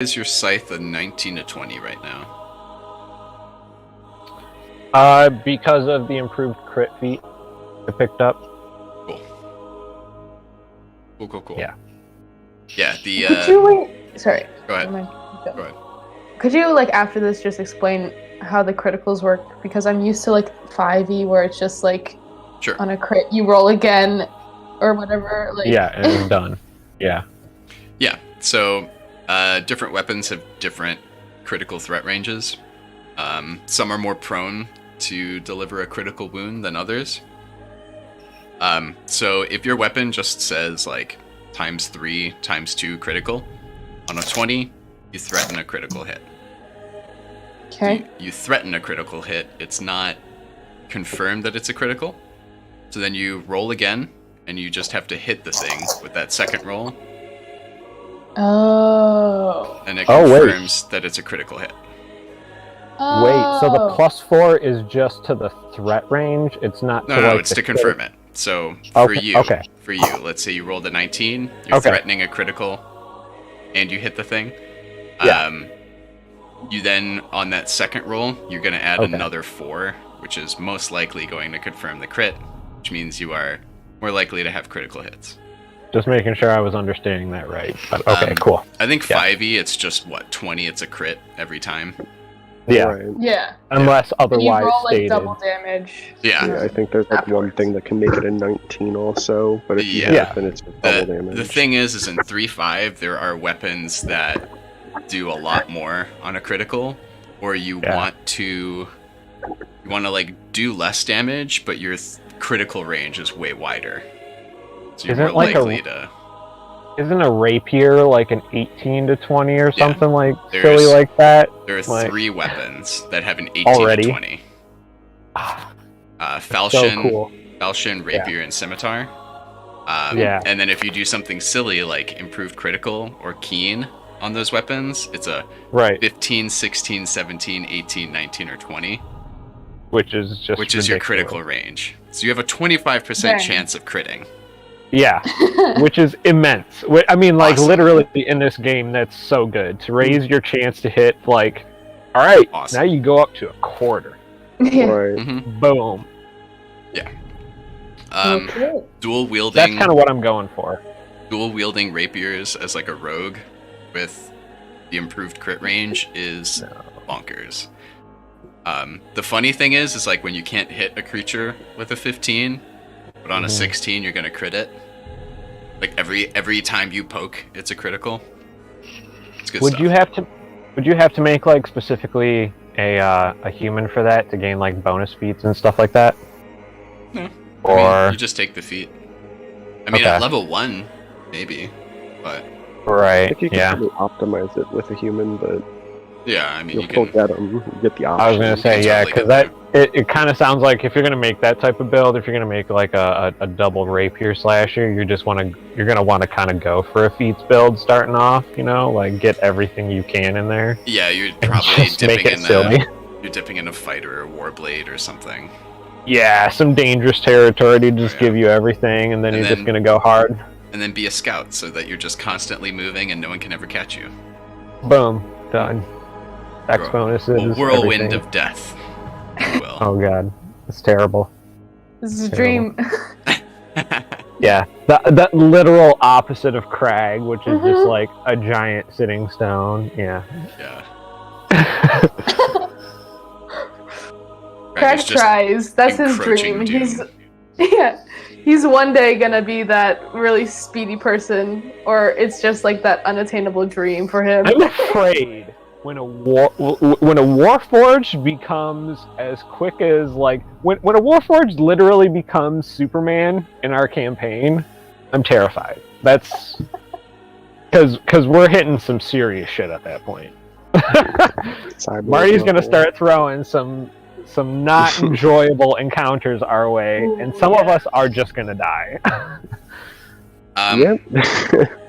Is your scythe a 19 to 20 right now? Because of the improved crit feat I picked up. Cool. Yeah. Yeah, the Could you wait? Sorry. Go ahead. Go Go ahead. Could you, like, after this, just explain how the criticals work? Because I'm used to, like, 5e, where it's just, like, Sure. on a crit, you roll again, or whatever. Like... Yeah, and it's done. Yeah. Yeah, so different weapons have different critical threat ranges. Some are more prone to deliver a critical wound than others. So if your weapon just says, like, ×3, ×2 critical, on a 20, you threaten a critical hit. Okay. You threaten a critical hit. It's not confirmed that it's a critical. So then you roll again, and you just have to hit the thing with that second roll. Oh. And it Oh, wait. confirms that it's a critical hit. Wait, so the +4 is just to the threat range? It's not No, to, like, it's to confirm it. So for you, let's say you rolled a 19, you're threatening a critical, and you hit the thing. Yeah. You then, on that second roll, you're going to add another 4, which is most likely going to confirm the crit, which means you are more likely to have critical hits. Just making sure I was understanding that right. But, okay, cool. I think 5e, it's just, 20, it's a crit every time. Yeah. Right. Yeah. Unless otherwise you roll, like, stated. double damage. Yeah. I think there's, like, one thing that can make it a 19 also, but if you hit, then it's just double damage. The thing is in 3.5, there are weapons that do a lot more on a critical, or you want to like do less damage, but your critical range is way wider. So you're more likely to. Isn't a rapier like an 18 to 20 or something silly There's- like that? There are Like- 3 weapons that have an 18 Already? to 20. So Falchion, cool. Falchion, Rapier, and Scimitar. Yeah. And then if you do something silly like improved critical or keen on those weapons, it's a Right. 15, 16, 17, 18, 19, or 20, Which is just which is your ridiculous. critical range. So you have a 25% Dang. chance of critting. Yeah, which is immense. I mean, like, Awesome. literally in this game, that's so good. To raise your chance to hit, like, all right, Awesome. now you go up to a quarter. Yeah. Right. Mhm. Boom. Okay. Dual wielding. That's kind of what I'm going for. Dual wielding rapiers as like a rogue with the improved crit range is bonkers. The funny thing is like when you can't hit a creature with a 15, but on a 16 you're gonna crit it. Like every time you poke, it's a critical. It's good Would stuff. you have to make, like, specifically a human for that to gain, like, bonus feats and stuff like that? No. Or I mean, you just take the feat. I mean, Okay. at level 1, maybe, but I right? think you can Yeah. probably optimize it with a human, but yeah, I mean, you'll you still can. get them. You get the option. I was gonna say, can yeah, totally because get it kind of sounds like if you're gonna make that type of build, if you're gonna make like a double rapier slasher, you're gonna want to kind of go for a feats build starting off, like get everything you can in there. Yeah, you're And probably just make dipping it in silly. you're dipping in a fighter or warblade or something. Yeah, some dangerous territory to just Yeah. give you everything, and then And you're then- just gonna go hard. And then be a scout so that you're just constantly moving and no one can ever catch you. Boom, done. X You're bonuses. A whirlwind everything. of death. if you will. Oh god, it's terrible. This is a Terrible. dream. Yeah, the literal opposite of Crag, which is just Mhm. like a giant sitting stone. Yeah. Yeah. Craig is just tries. That's his encroaching dream. doom. He's one day gonna be that really speedy person, or it's just like that unattainable dream for him. I'm afraid when a Warforged becomes as quick as like when a Warforged literally becomes Superman in our campaign, I'm terrified. That's because we're hitting some serious shit at that point. Cyborg Marty's gonna level. start throwing some not enjoyable encounters our way, and some of us are just gonna die. Yep.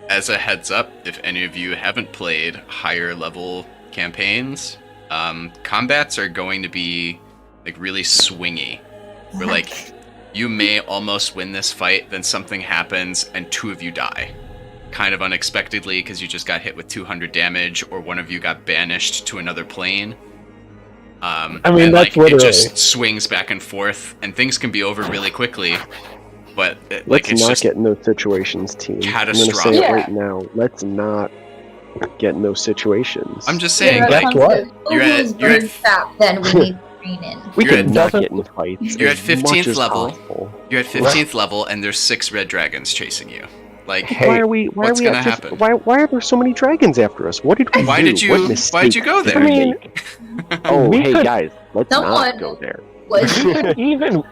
As a heads up, if any of you haven't played higher level campaigns, combats are going to be like really swingy. Where like you may almost win this fight, then something happens and 2 of you die. kind of unexpectedly because you just got hit with 200 damage, or one of you got banished to another plane. I mean, and, that's like, literally... it just swings back and forth, and things can be over really quickly. But let's it's not just get in those situations, team. catastrophic. I'm gonna say it Yeah. right now. Let's not get in those situations. I'm just saying, that like, guess sounds what? good. You're at- you're at- trap, then we need green in. we you're can at- not doesn't- get in fights. you're at as much 15th as level. possible. you're at 15th level, and there's 6 red dragons chasing you. Like, Hey, Why are we? Why what's are we gonna just, happen? Why are there so many dragons after us? What did we why do? did you? What Why'd mistake you go did there? I we mean, make? Oh, we hey could- guys, let's Someone- not go there. Was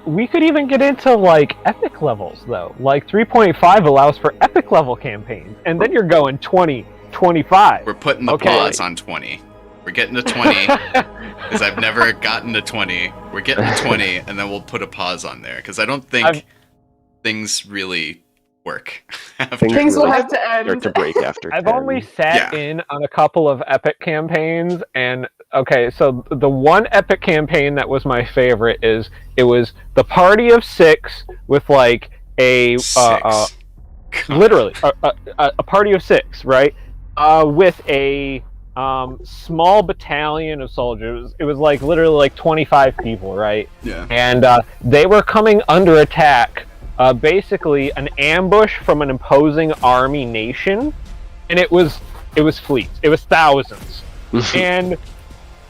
we could even get into like epic levels though. Like 3.5 allows for epic level campaigns, and then you're going 20, 25. We're putting the Okay. pause on 20. We're getting to 20 because I've never gotten to 20. We're getting to 20, and then we'll put a pause on there because I don't think I've- things really work. after. Things will really have to Start end. to break after. I've 10. only sat Yeah. in on a couple of epic campaigns, and okay, so the one epic campaign that was my favorite is it was the party of 6 with like a 6. God. literally a party of 6, right? With a small battalion of soldiers. It was like literally like 25 people, right? Yeah. And they were coming under attack. Basically, an ambush from an opposing army nation, and it was fleets. It was thousands, and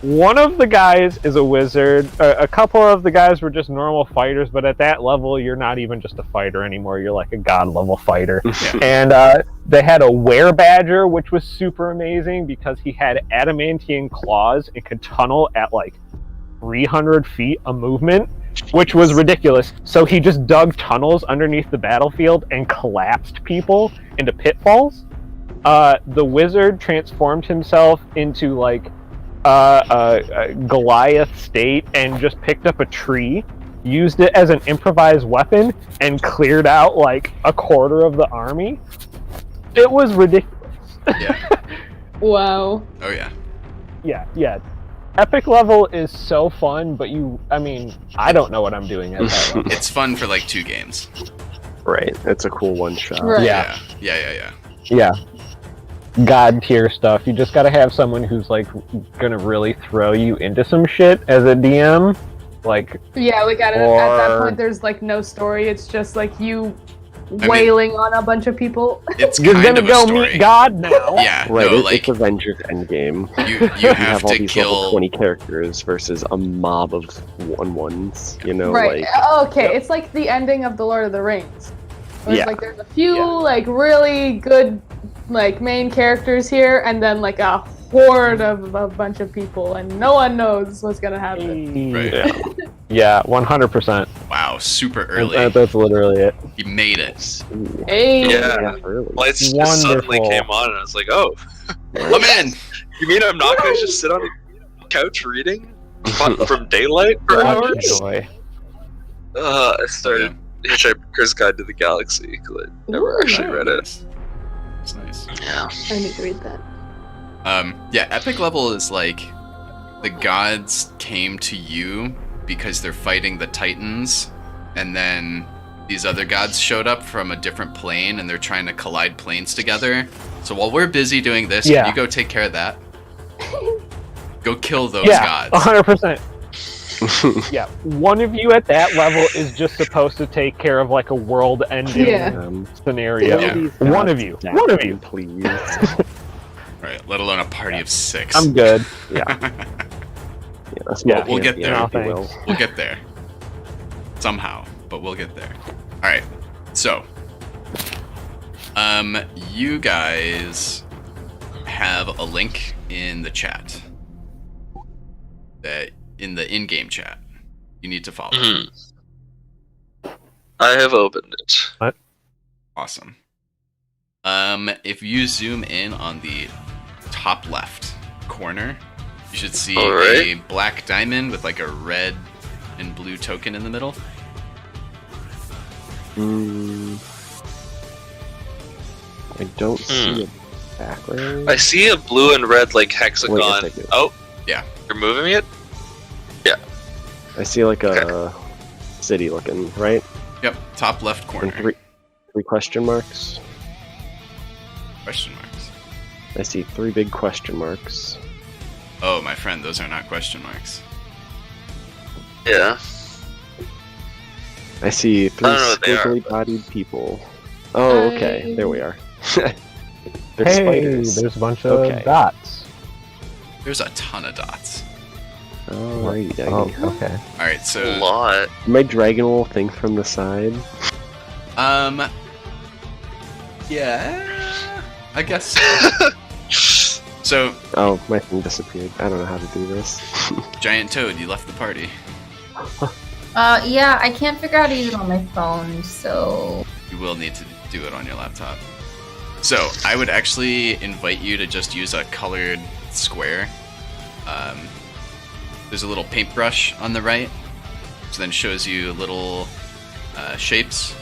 one of the guys is a wizard. A couple of the guys were just normal fighters, but at that level, you're not even just a fighter anymore. You're like a god level fighter. Yeah. And they had a were-badger, which was super amazing because he had adamantine claws and could tunnel at like 300 feet of movement, which was ridiculous. So he just dug tunnels underneath the battlefield and collapsed people into pitfalls. The wizard transformed himself into like a Goliath state and just picked up a tree, used it as an improvised weapon, and cleared out like a quarter of the army. It was ridiculous. Yeah. Wow. Oh yeah. Yeah. Epic level is so fun, but I don't know what I'm doing at that level. It's fun for like 2 games. Right, it's a cool one shot. Right. Yeah. Yeah. God tier stuff. You just gotta have someone who's like gonna really throw you into some shit as a DM. Like, Yeah, like at that Or- point, there's like no story. It's just like you wailing on a bunch of people. It's you're kind gonna of a go story. meet God now. Yeah. Right, No, it's like Avengers Endgame. you You have all to these level kill. 20 characters versus a mob of 1/1s, you know, Right. like... Okay, it's like the ending of The Lord of the Rings. Where it's Yeah. like there's a few Yeah. like really good like main characters here, and then like a horde of a bunch of people, and no one knows what's gonna happen. Right. Yeah, 100%. Wow, super early. That's literally it. You made it. Ooh, Hey. Yeah. really. Lights just suddenly Wonderful. came on, and I was like, "Oh, I'm in. you mean I'm not gonna just sit on a couch reading from daylight for Much hours?" joy. I started Hitchhiker's Guide to the Galaxy because I never actually read it. It's nice. Yeah. I need to read that. Yeah, epic level is like the gods came to you because they're fighting the Titans, and then these other gods showed up from a different plane, and they're trying to collide planes together. So while we're busy doing this, Yeah. can you go take care of that? Go kill those Yeah, gods. 100%. Yeah, one of you at that level is just supposed to take care of like a world-ending Yeah. scenario. Yeah. One of you. One of you. Please. Right, let alone a party of 6. I'm good. Yeah, a small We'll get pantheon, there. if you No, will. We'll get there. Somehow, but we'll get there. Alright, so. You guys have a link in the chat. That in the in-game chat. You need to follow. I have opened it. Awesome. If you zoom in on the top left corner, you should see Alright. a black diamond with like a red and blue token in the middle. I don't see a background. I see a blue and red like hexagon. Wait a second. Oh, Yeah. You're moving it? I see like a city looking, right? Yep, top left And corner. three question marks. Question marks. I see 3 big question marks. Oh, my friend, those are not question marks. Yeah. I see 3 I don't know what they are, squiggly bodied people. Oh, okay. There we are. They're Hey, spiders. there's a bunch of Okay. dots. There's a ton of dots. Alrighty, Oh, okay. All right, A so lot. My dragon will think from the side. Yeah, I guess so. So, Oh, my thing disappeared. I don't know how to do this. Giant Toad, you left the party. Yeah, I can't figure out how to use it on my phone, so You will need to do it on your laptop. So, I would actually invite you to just use a colored square. There's a little paintbrush on the right, which then shows you little shapes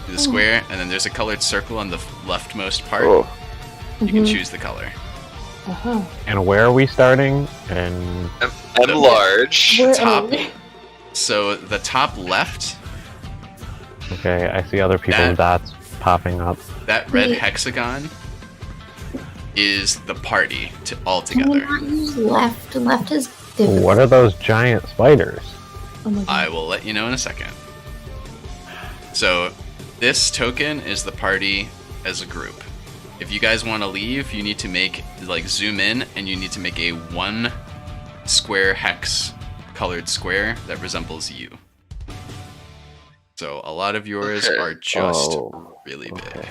to the square, and then there's a colored circle on the leftmost part. Oh, You can choose the color. And where are we starting? And I'm large. Where Top. are we? So, the top left, okay, I see other people's dots popping up. that red Wait. hexagon is the party all can we together. not use left? Left is different. What are those giant spiders? Oh my god. I will let you know in a second. So, this token is the party as a group. If you guys want to leave, you need to zoom in, and you need to make a 1 square hex colored square that resembles you. So, a lot of yours Okay. are just Oh, really big. okay.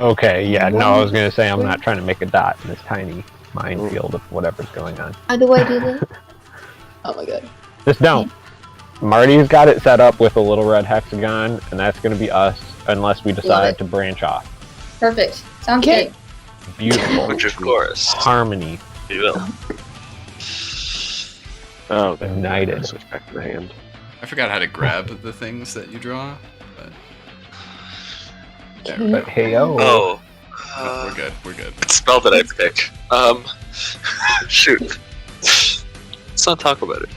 Okay, yeah, no, I was gonna say I'm not trying to make a dot in this tiny minefield of whatever's going on. How do I do this? Oh my god. Just don't. Marty's got it set up with a little red hexagon, and that's gonna be us unless we decide it. to branch off. Perfect. Sounds Okay. good. Beautiful. Which of course. Harmony. You will. Oh, there. United. Switch back to the hand. I forgot how to grab the things that you draw, but there we But go. hey, oh. Oh. We're good. We're good. Spell that I pick. Shoot. Let's not talk about it.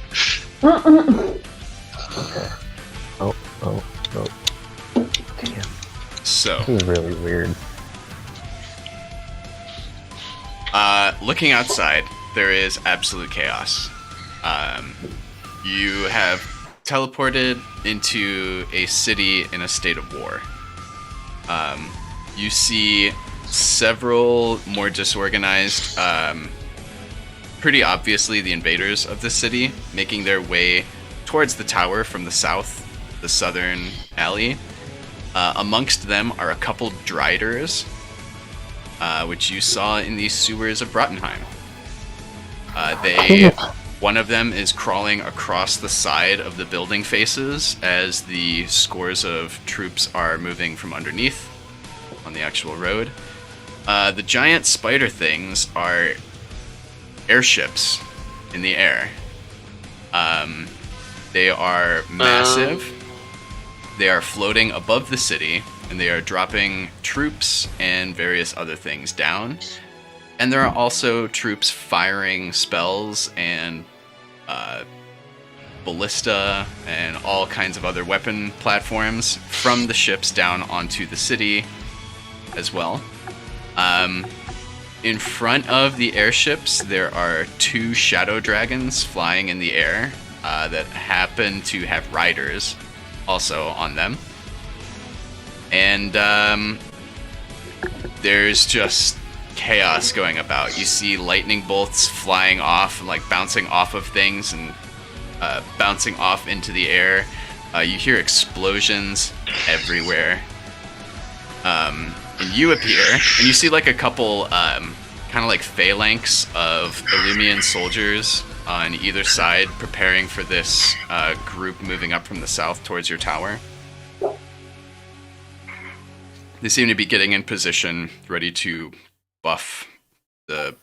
Oh. Damn, So, this is really weird. looking outside, there is absolute chaos. You have teleported into a city in a state of war. You see several more disorganized, pretty obviously the invaders of the city, making their way towards the tower from the south, the southern alley. Amongst them are a couple Driders, which you saw in the sewers of Brottenheim. One of them is crawling across the side of the building faces as the scores of troops are moving from underneath on the actual road. The giant spider things are airships in the air. They are massive. They are floating above the city, and they are dropping troops and various other things down. And there are also troops firing spells and ballista and all kinds of other weapon platforms from the ships down onto the city as well. In front of the airships, there are 2 shadow dragons flying in the air that happen to have riders also on them. And there's just chaos going about. You see lightning bolts flying off and like bouncing off of things and bouncing off into the air. You hear explosions everywhere. And you appear, and you see like a couple kind of like phalanx of Illumian soldiers on either side preparing for this group moving up from the south towards your tower. They seem to be getting in position, ready to buff the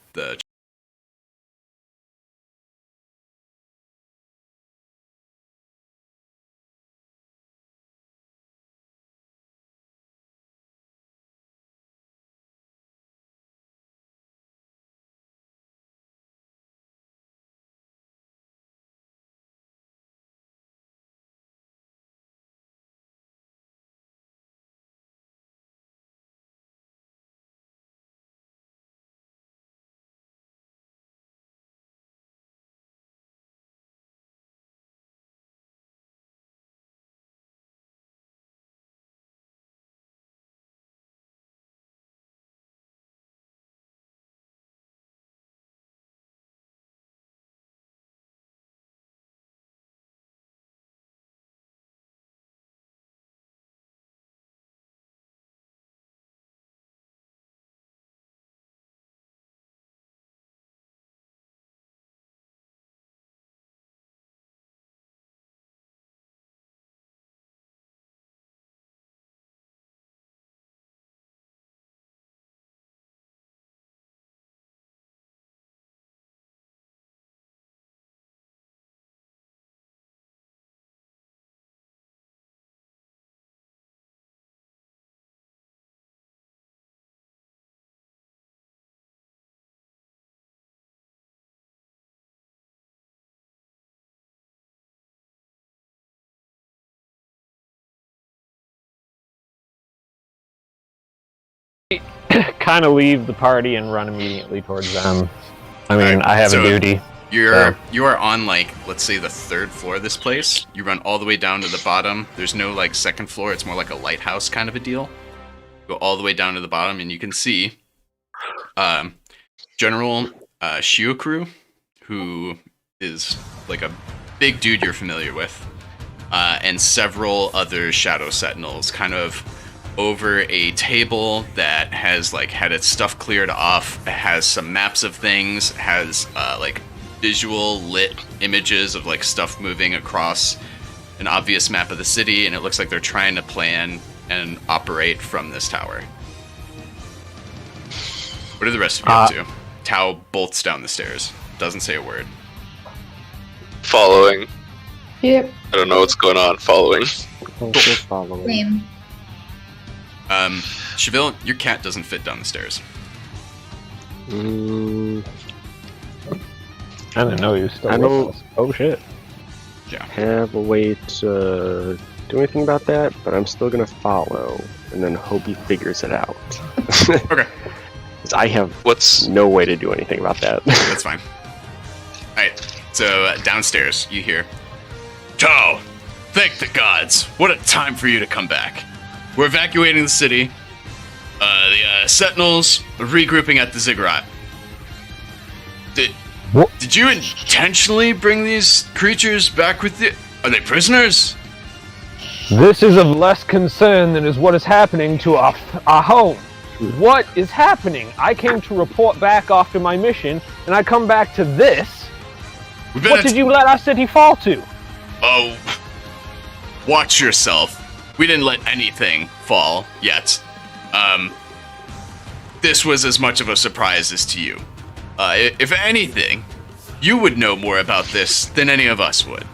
kind of leave the party and run immediately towards them. I mean, I have a duty. You are on, like, let's say the 3rd floor of this place. You run all the way down to the bottom. There's no, like, 2nd floor. It's more like a lighthouse kind of a deal. Go all the way down to the bottom, and you can see General Shiokuru, who is, like, a big dude you're familiar with, and several other Shadow Sentinels kind of over a table that has, like, had its stuff cleared off. It has some maps of things, has, like, visual lit images of like stuff moving across an obvious map of the city, and it looks like they're trying to plan and operate from this tower. What are the rest of you up to? Tao bolts down the stairs. Doesn't say a word. Following. Yep. I don't know what's going on. Following. Same. Cheville, your cat doesn't fit down the stairs. I didn't know he was still I with don't- us. Oh shit. Have a way to do anything about that, but I'm still gonna follow and then hope he figures it out. Okay. 'Cause I have What's no way to do anything about that. That's fine. Alright, so downstairs, you hear, Tao, thank the gods. What a time for you to come back. We're evacuating the city. The Sentinels are regrouping at the Ziggurat. Did you intentionally bring these creatures back with you? Are they prisoners? This is of less concern than is what is happening to our home. What is happening? I came to report back after my mission, and I come back to this. We've been What did you let our city fall to? Oh, watch yourself. We didn't let anything fall yet. This was as much of a surprise as to you. If anything, you would know more about this than any of us would.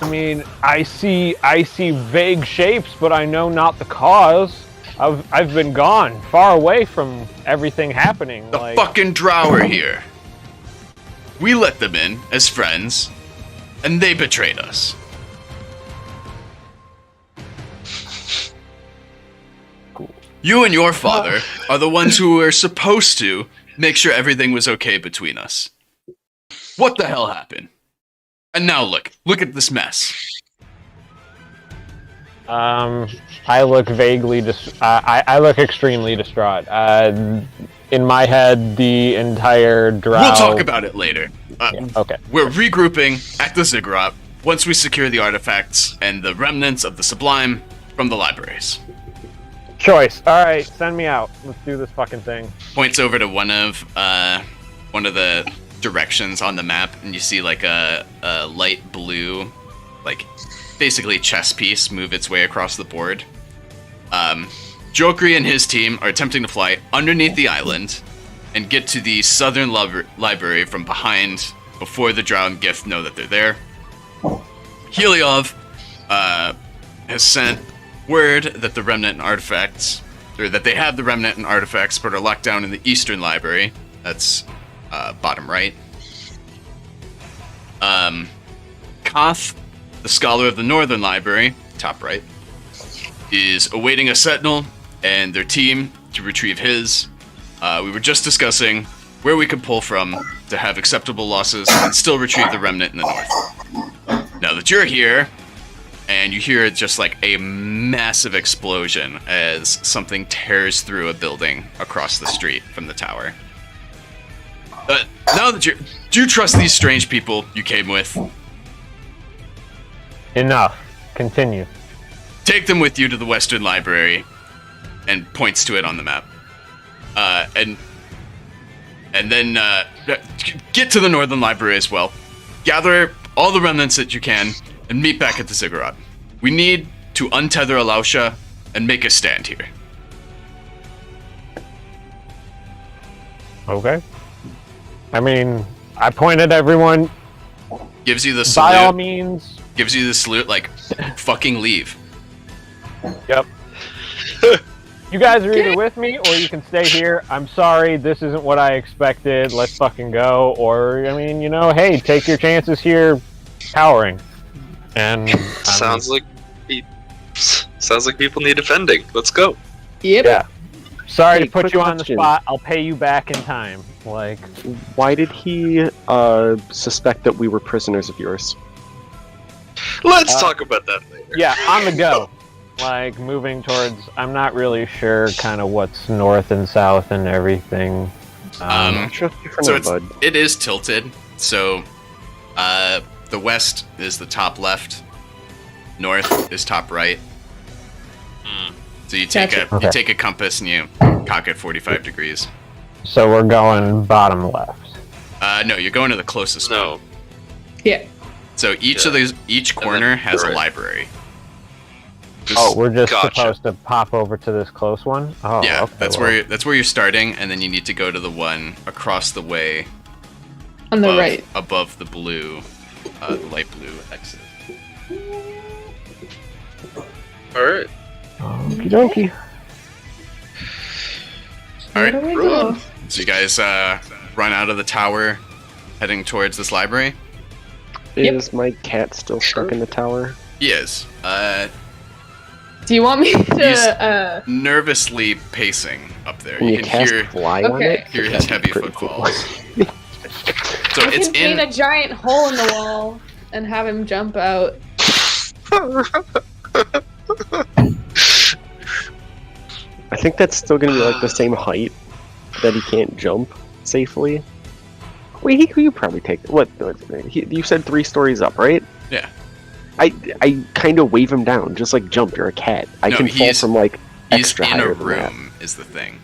I mean, I see vague shapes, but I know not the cause. I've been gone, far away from everything happening. The fucking Drow are here. We let them in as friends, and they betrayed us. You and your father are the ones who were supposed to make sure everything was okay between us. What the hell happened? And now look at this mess. I look vaguely I look extremely distraught. In my head, the entire Drow... We'll talk about it later. Okay. We're regrouping at the Ziggurat once we secure the artifacts and the remnants of the Sublime from the libraries. Choice. All right, send me out. Let's do this fucking thing. Points over to one of the directions on the map, and you see like a light blue, like basically chess piece move its way across the board. Jokri and his team are attempting to fly underneath the island and get to the southern library from behind before the Drow and Gith know that they're there. Heliov has sent word that the remnant and artifacts, or that they have the remnant and artifacts, but are locked down in the eastern library. That's bottom right. Koth, the scholar of the northern library, top right, is awaiting a sentinel and their team to retrieve his. We were just discussing where we could pull from to have acceptable losses and still retrieve the remnant in the north. Now that you're here, and you hear just like a massive explosion as something tears through a building across the street from the tower. Now that do you trust these strange people you came with? Enough. Continue. Take them with you to the Western Library, and points to it on the map. And then get to the Northern Library as well. Gather all the remnants that you can, and meet back at the Ziggurat. We need to untether Alausha and make a stand here. Okay. I mean, I pointed everyone. Gives you the By all salute. means. Gives you the salute like, fucking leave. Yep. You guys are either with me or you can stay here. I'm sorry, this isn't what I expected. Let's fucking go. Or, I mean, hey, take your chances here, cowering. And sounds like people need defending. Let's go. Yep. Yeah. Sorry Hey, to put quick you on the question. spot. I'll pay you back in time. Like, Why did he suspect that we were prisoners of yours? Let's talk about that later. yeah, on the go. Like, moving towards. I'm not really sure kind of what's north and south and everything. So So bud. it is tilted. So the west is the top left, north is top right. So you take Gotcha. you take a compass and you cock it 45 degrees. So we're going bottom left. No, you're going to the closest one. No. Yeah. So each of those, each And corner then- has a right. library. Oh, we're just Gotcha. supposed to pop over to this close one. Oh, Yeah, okay, that's well, that's where you're starting, and then you need to go to the one across the way On the above, right. above the blue, the light blue exit. Alright. Okie dokie. All right, Where do we go? so you guys run out of the tower, heading towards this library. Yep. Is my cat still stuck in the tower? He is Do you want me He's- to? nervously pacing up there. Can You you can cast hear fly on Okay. it? hear his That'd be heavy pretty cool. footfalls. So I it's can paint in. a giant hole in the wall and have him jump out. I think that's still gonna be like the same height that he can't jump safely. Wait, you probably take you said 3 stories up, right? Yeah. I kind of wave him down, just like jump. You're a cat. I No, can fall he's- from like He's extra in a higher than that. room. Is the thing.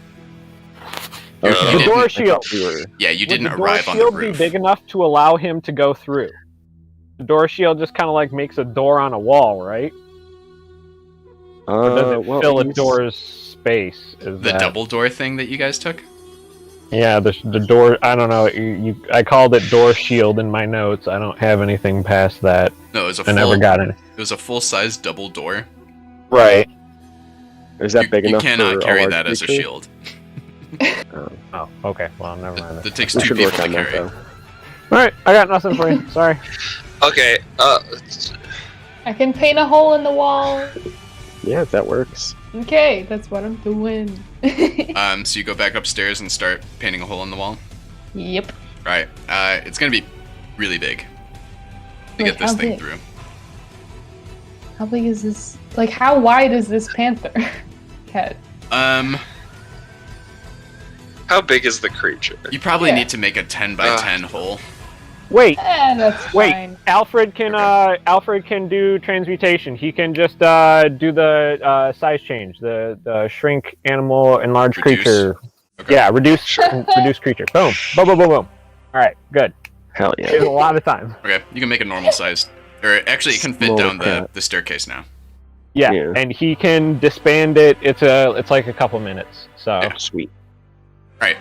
Okay. You The door didn't- shield. Yeah, you didn't Would the door arrive on the shield be roof. big enough to allow him to go through? The door shield just kind of like makes a door on a wall, right? Or does it well, fill a he's- door's space? Is The that... double door thing that you guys took. Yeah, the door. I don't know. I called it door shield in my notes. I don't have anything past that. No, it was a I never full. got any. It was a full-size double door. Right. Is that you, big you enough? cannot for carry large that as a creature? shield. Oh, okay. Well, never mind. That takes We 2 should people work to on that carry. though. All right, I got nothing for you. Sorry. Okay, I can paint a hole in the wall. Yeah, if that works. Okay, that's what I'm doing. So you go back upstairs and start painting a hole in the wall. Yep. Right. It's gonna be really big to Like get this how thing big? through. How big is this? Like, how wide is this panther head? how big is the creature? You probably Yeah. need to make a 10 by 10 hole. Wait, That's wait. fine. Alfred can do transmutation. He can just do the size change, the shrink animal enlarge Reduce. creature. Okay. Yeah, reduce reduce creature. Boom, boom, boom, boom, boom. All right, good. Hell There's yeah. a lot of time. Okay, you can make a normal sized. Or actually, you can fit Smaller down the cat. staircase now. Yeah, Yeah. and he can disband it. It's like a couple minutes. So Yeah. Sweet. Alright,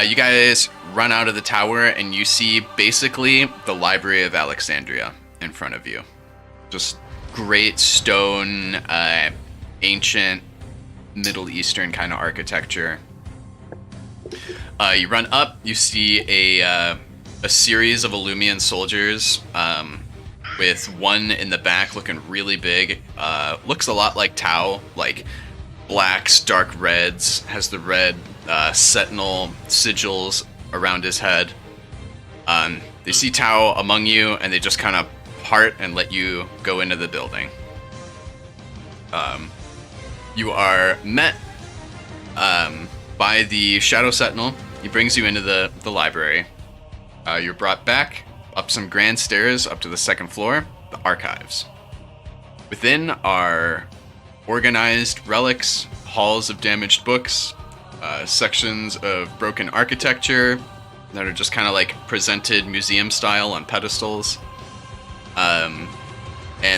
you guys run out of the tower and you see basically the Library of Alexandria in front of you. Just great stone, ancient Middle Eastern kind of architecture. You run up, you see a series of Illumian soldiers, with one in the back looking really big. Looks a lot like Tau, like blacks, dark reds, has the red sentinel sigils around his head. They see Tau among you, and they just kind of part and let you go into the building. You are met by the Shadow Sentinel. He brings you into the library. You're brought back up some grand stairs up to the second floor, the archives. Within are organized relics, halls of damaged books, sections of broken architecture that are just kind of like presented museum style on pedestals. And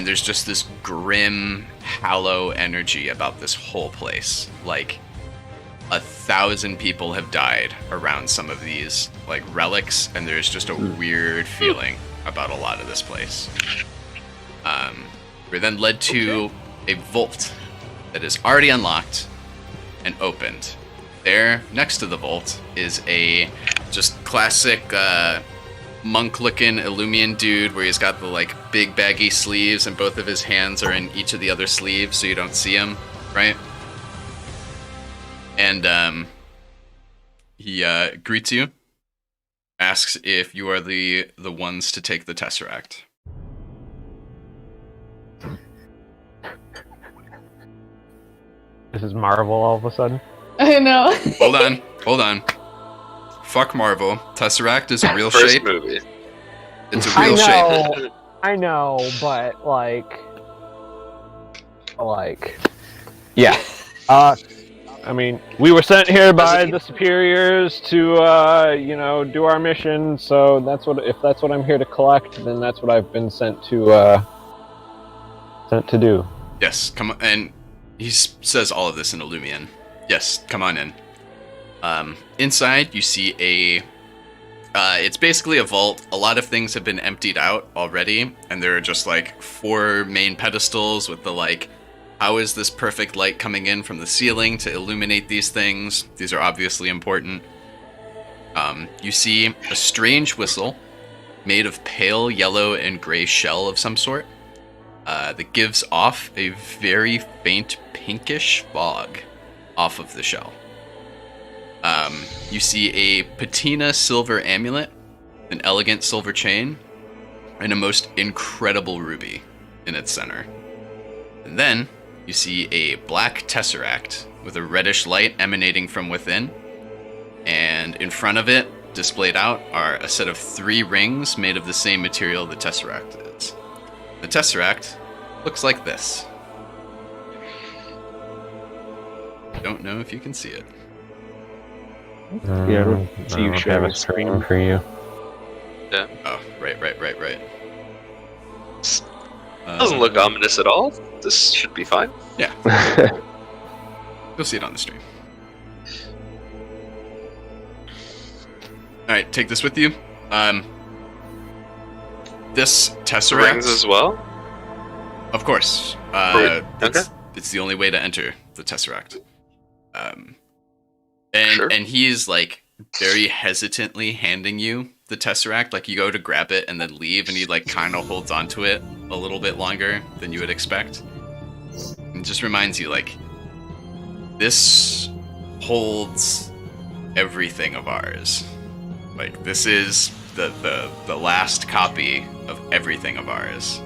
there's just this grim, hollow energy about this whole place. Like 1,000 people have died around some of these like relics, and there's just a weird feeling about a lot of this place. We're then led to a vault that is already unlocked and opened. There, next to the vault, is a just classic monk-looking Illumian dude where he's got the like big baggy sleeves and both of his hands are in each of the other sleeves so you don't see him, right? And he greets you, asks if you are the ones to take the Tesseract. This is Marvel all of a sudden. I know. Hold on. Fuck Marvel. Tesseract is a real First shape. movie. It's a real shape. I know, but yeah. I mean, we were sent here by the superiors to, do our mission. So if that's what I'm here to collect, then that's what I've been sent to do. Yes, come on. And he says all of this in Illumian. Yes, come on in. Inside, you see it's basically a vault. A lot of things have been emptied out already, and there are just 4 main pedestals with the how is this perfect light coming in from the ceiling to illuminate these things? These are obviously important. You see a strange whistle made of pale yellow and gray shell of some sort that gives off a very faint pinkish fog off of the shell. You see a patina silver amulet, an elegant silver chain, and a most incredible ruby in its center. And then you see a black tesseract with a reddish light emanating from within, and in front of it, displayed out, are a set of 3 rings made of the same material the tesseract is. The tesseract looks like this. Don't know if you can see it. Yeah, I don't see you have a screen for you. Yeah. Oh, right. Doesn't look ominous at all. This should be fine. Yeah. You'll see it on the stream. Alright, take this with you. This Tesseract... Rings as well? Of course. Okay. It's the only way to enter the Tesseract. Sure. And he's very hesitantly handing you the Tesseract. You go to grab it and then leave, and he kind of holds onto it a little bit longer than you would expect. And just reminds you this holds everything of ours. This is the last copy of everything of ours.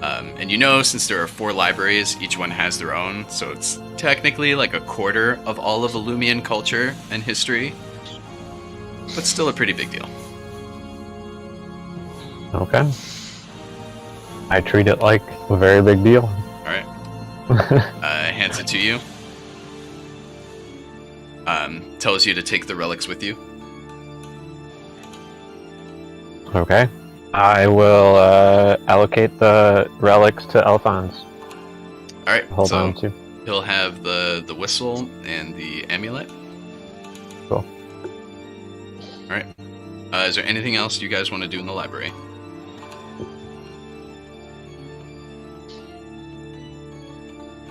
And since there are 4 libraries, each one has their own, so it's technically a quarter of all of Illumian culture and history, but still a pretty big deal. Okay. I treat it like a very big deal. Alright. Hands it to you. Tells you to take the relics with you. Okay. I will allocate the relics to Alphonse. Alright, Hold on to. He'll have the whistle and the amulet. Cool. Alright. Is there anything else you guys want to do in the library?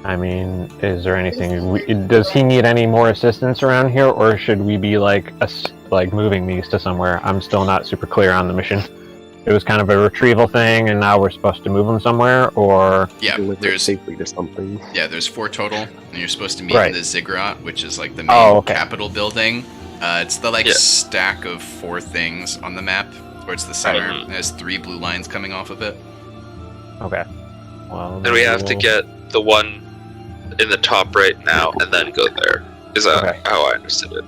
I mean, is there anything... does he need any more assistance around here, or should we be moving these to somewhere? I'm still not super clear on the mission. It was kind of a retrieval thing, and now we're supposed to move them somewhere, or... Yeah, there's safely to something. Yeah, there's 4 total, and you're supposed to meet in the Ziggurat, which is the main capital building. It's the stack of 4 things on the map towards the center. It has 3 blue lines coming off of it. Okay. Well, and we have to get the one in the top right now, and then go there. Is that how I understood it?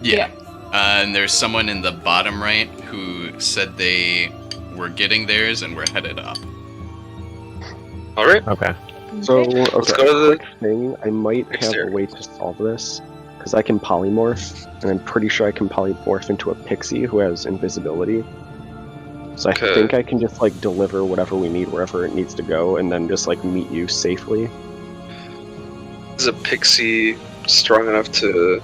Yeah. And there's someone in the bottom right who said they were getting theirs and were headed up. Alright. Okay. So, Let's go to the thing. I might have a way to solve this, because I can polymorph, and I'm pretty sure I can polymorph into a pixie who has invisibility. So I think I can just deliver whatever we need wherever it needs to go, and then just meet you safely. Is a pixie strong enough to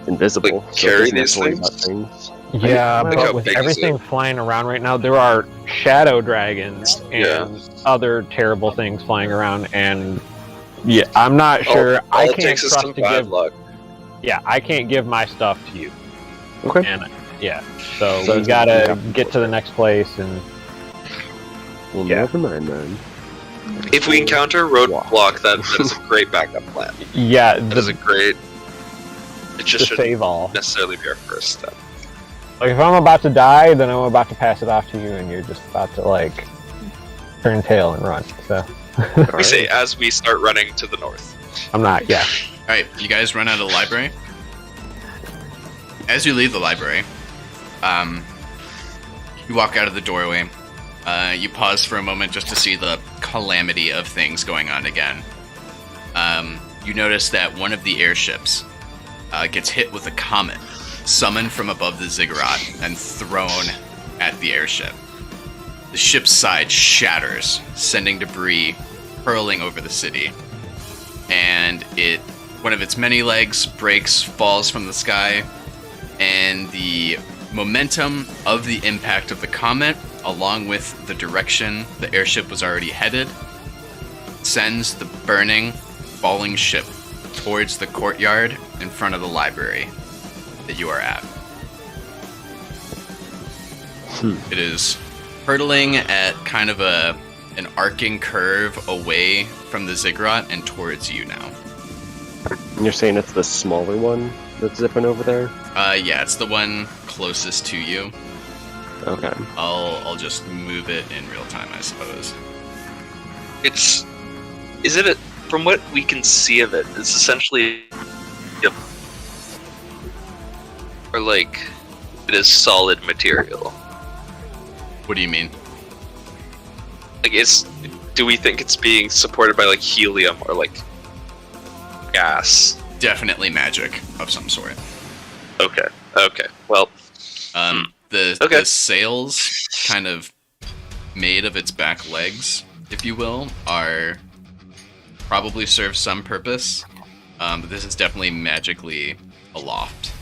invisible carry these things? Yeah, but with everything flying around right now, there are shadow dragons and other terrible things flying around, and I'm not sure. I can't trust to give. Luck. Yeah, I can't give my stuff to you. Okay. And, so we gotta get to the next place, and never mind then. If we encounter roadblock, that is a great backup plan. Yeah, that is a great. It just to save all. Necessarily be our first step. Like, if I'm about to die, then I'm about to pass it off to you, and you're just about to, like, turn tail and run, so... We say as we start running to the north. I'm not, yeah. Alright, you guys run out of the library. As you leave the library, you walk out of the doorway. You pause for a moment just to see the calamity of things going on again. You notice that one of the airships gets hit with a comet, summoned from above the ziggurat, and thrown at the airship. The ship's side shatters, sending debris hurling over the city. And one of its many legs breaks, falls from the sky, and the momentum of the impact of the comet, along with the direction the airship was already headed, sends the burning, falling ship towards the courtyard in front of the library that you are at. It is hurtling at kind of an arcing curve away from the ziggurat and towards you now. And you're saying it's the smaller one that's zipping over there? Yeah, it's the one closest to you. Okay. I'll just move it in real time, I suppose. From what we can see of it, it's essentially it is solid material. What do you mean? Like, do we think it's being supported by like helium or like gas? Definitely magic of some sort. Okay. Well, the sails, kind of made of its back legs, if you will, are probably serve some purpose. But this is definitely magically aloft.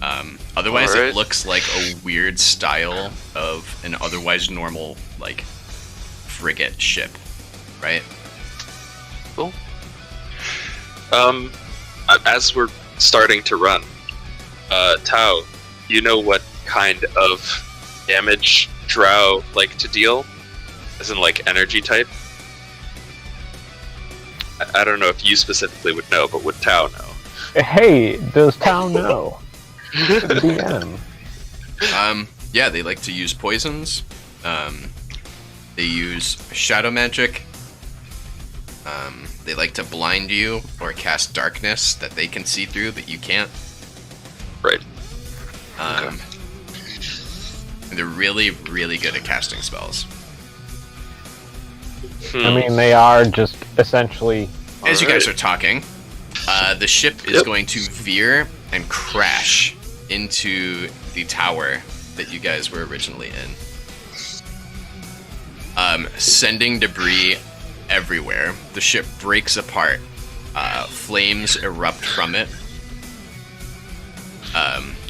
Otherwise, Alright. it looks like a weird style of an otherwise normal, like, frigate ship, right? Cool. As we're starting to run, Tau, you know what kind of damage Drow like to deal? As in, like, energy type? I don't know if you specifically would know, but would Tau know? Hey, does Tau know? DM. Yeah, they like to use poisons. They use shadow magic. They like to blind you or cast darkness that they can see through, but you can't. Right. And they're really, really good at casting spells. I mean, they are just essentially... As you guys are talking, the ship is going to veer and crash into the tower that you guys were originally in. Sending debris everywhere. The ship breaks apart. Flames erupt from it,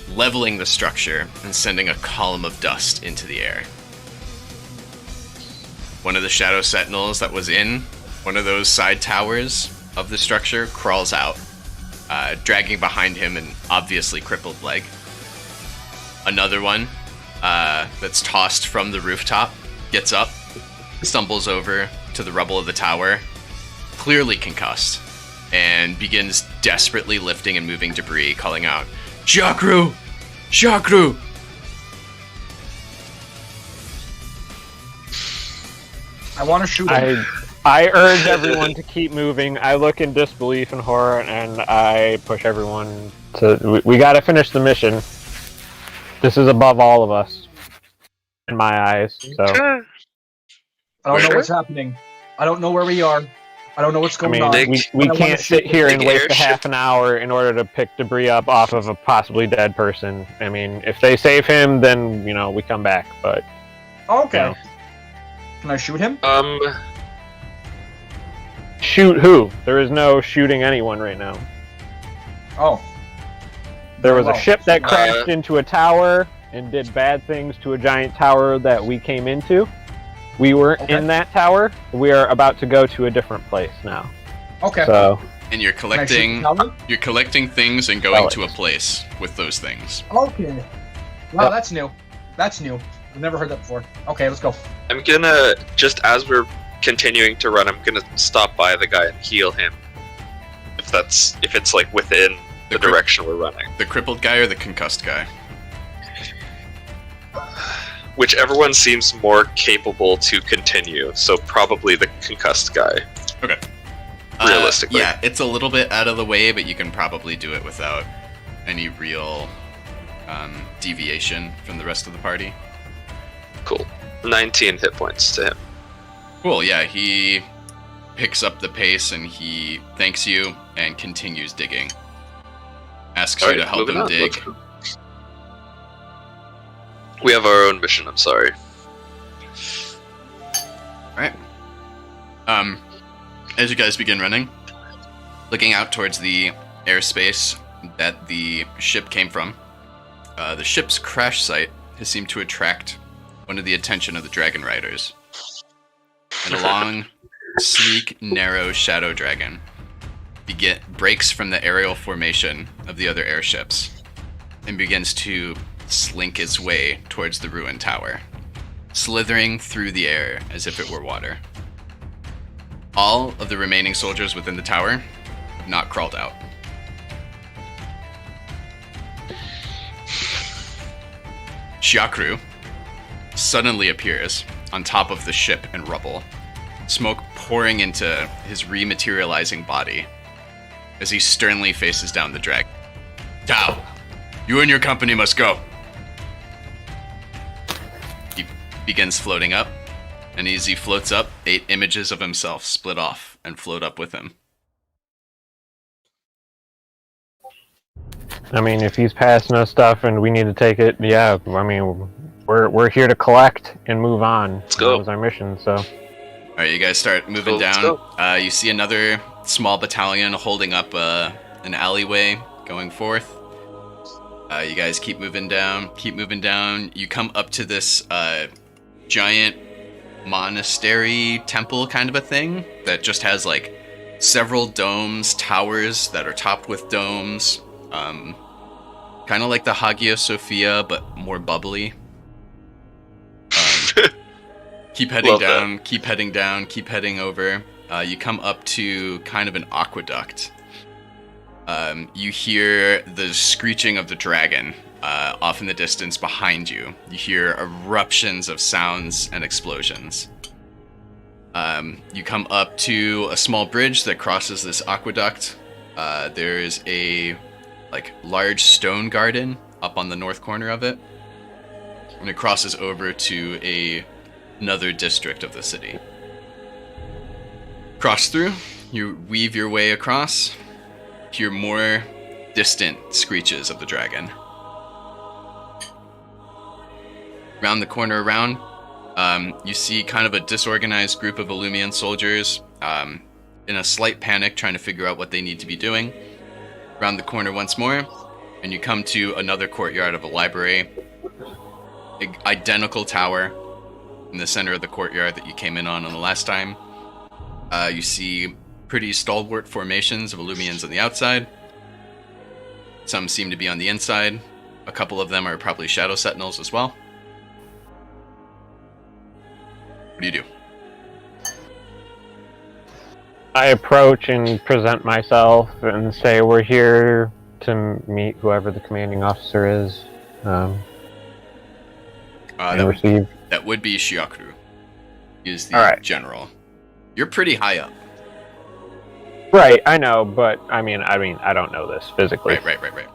leveling the structure and sending a column of dust into the air. One of the Shadow Sentinels that was in one of those side towers of the structure crawls out, dragging behind him an obviously crippled leg. Another one that's tossed from the rooftop gets up, stumbles over to the rubble of the tower, clearly concussed, and begins desperately lifting and moving debris, calling out, "Shakru! Shakru!" I want to shoot him. I urge everyone to keep moving. I look in disbelief and horror, and I push everyone to... We gotta finish the mission. This is above all of us, in my eyes, so... I don't know what's happening. I don't know where we are. I don't know what's going on. We can't sit here and waste a half an hour in order to pick debris up off of a possibly dead person. I mean, if they save him, then, we come back, but... Okay. Can I shoot him? Shoot who? There is no shooting anyone right now. Oh. There was a ship that crashed into a tower and did bad things to a giant tower that we came into. We weren't in that tower. We are about to go to a different place now. Okay. So. And you're collecting things and going to a place with those things. Okay. Wow, that's new. That's new. I've never heard that before. Okay, let's go. I'm gonna, just as we're continuing to run, I'm gonna stop by the guy and heal him. If it's like within the direction we're running. The crippled guy or the concussed guy? Whichever one seems more capable to continue, so probably the concussed guy. Okay. Realistically. Yeah, it's a little bit out of the way, but you can probably do it without any real deviation from the rest of the party. Cool. 19 hit points to him. Cool, yeah, he picks up the pace and he thanks you and continues digging. Asks you to help him dig. We have our own mission, I'm sorry. Alright. As you guys begin running, looking out towards the airspace that the ship came from, the ship's crash site has seemed to attract one of the attention of the Dragon Riders. And a long, sleek, narrow shadow dragon breaks from the aerial formation of the other airships and begins to slink its way towards the ruined tower, slithering through the air as if it were water. All of the remaining soldiers within the tower have not crawled out. Shiakru suddenly appears on top of the ship and rubble, smoke pouring into his rematerializing body as he sternly faces down the dragon. Tao, you and your company must go. He begins floating up, and as he floats up, 8 images of himself split off and float up with him. I mean, if he's passing us stuff and we need to take it, yeah, I mean, we're here to collect and move on. Let's go. That was our mission, so. Alright, you guys start moving down. You see another small battalion holding up an alleyway going forth. You guys keep moving down. You come up to this giant monastery temple kind of a thing that just has like several domes, towers that are topped with domes. Kind of like the Hagia Sophia, but more bubbly. Keep heading down, keep heading over. You come up to kind of an aqueduct. You hear the screeching of the dragon off in the distance behind you. You hear eruptions of sounds and explosions. You come up to a small bridge that crosses this aqueduct. There's a large stone garden up on the north corner of it. And it crosses over to another district of the city. Cross through, you weave your way across, hear more distant screeches of the dragon. Round the corner you see kind of a disorganized group of Illumian soldiers in a slight panic trying to figure out what they need to be doing. Round the corner once more, and you come to another courtyard of a library. Identical tower in the center of the courtyard that you came in on the last time. You see pretty stalwart formations of Illumians on the outside. Some seem to be on the inside. A couple of them are probably Shadow Sentinels as well. What do you do? I approach and present myself and say we're here to meet whoever the commanding officer is. And receive. That would be Shiakru. He is the general. You're pretty high up. Right, I know, but I mean, I don't know this physically. Right.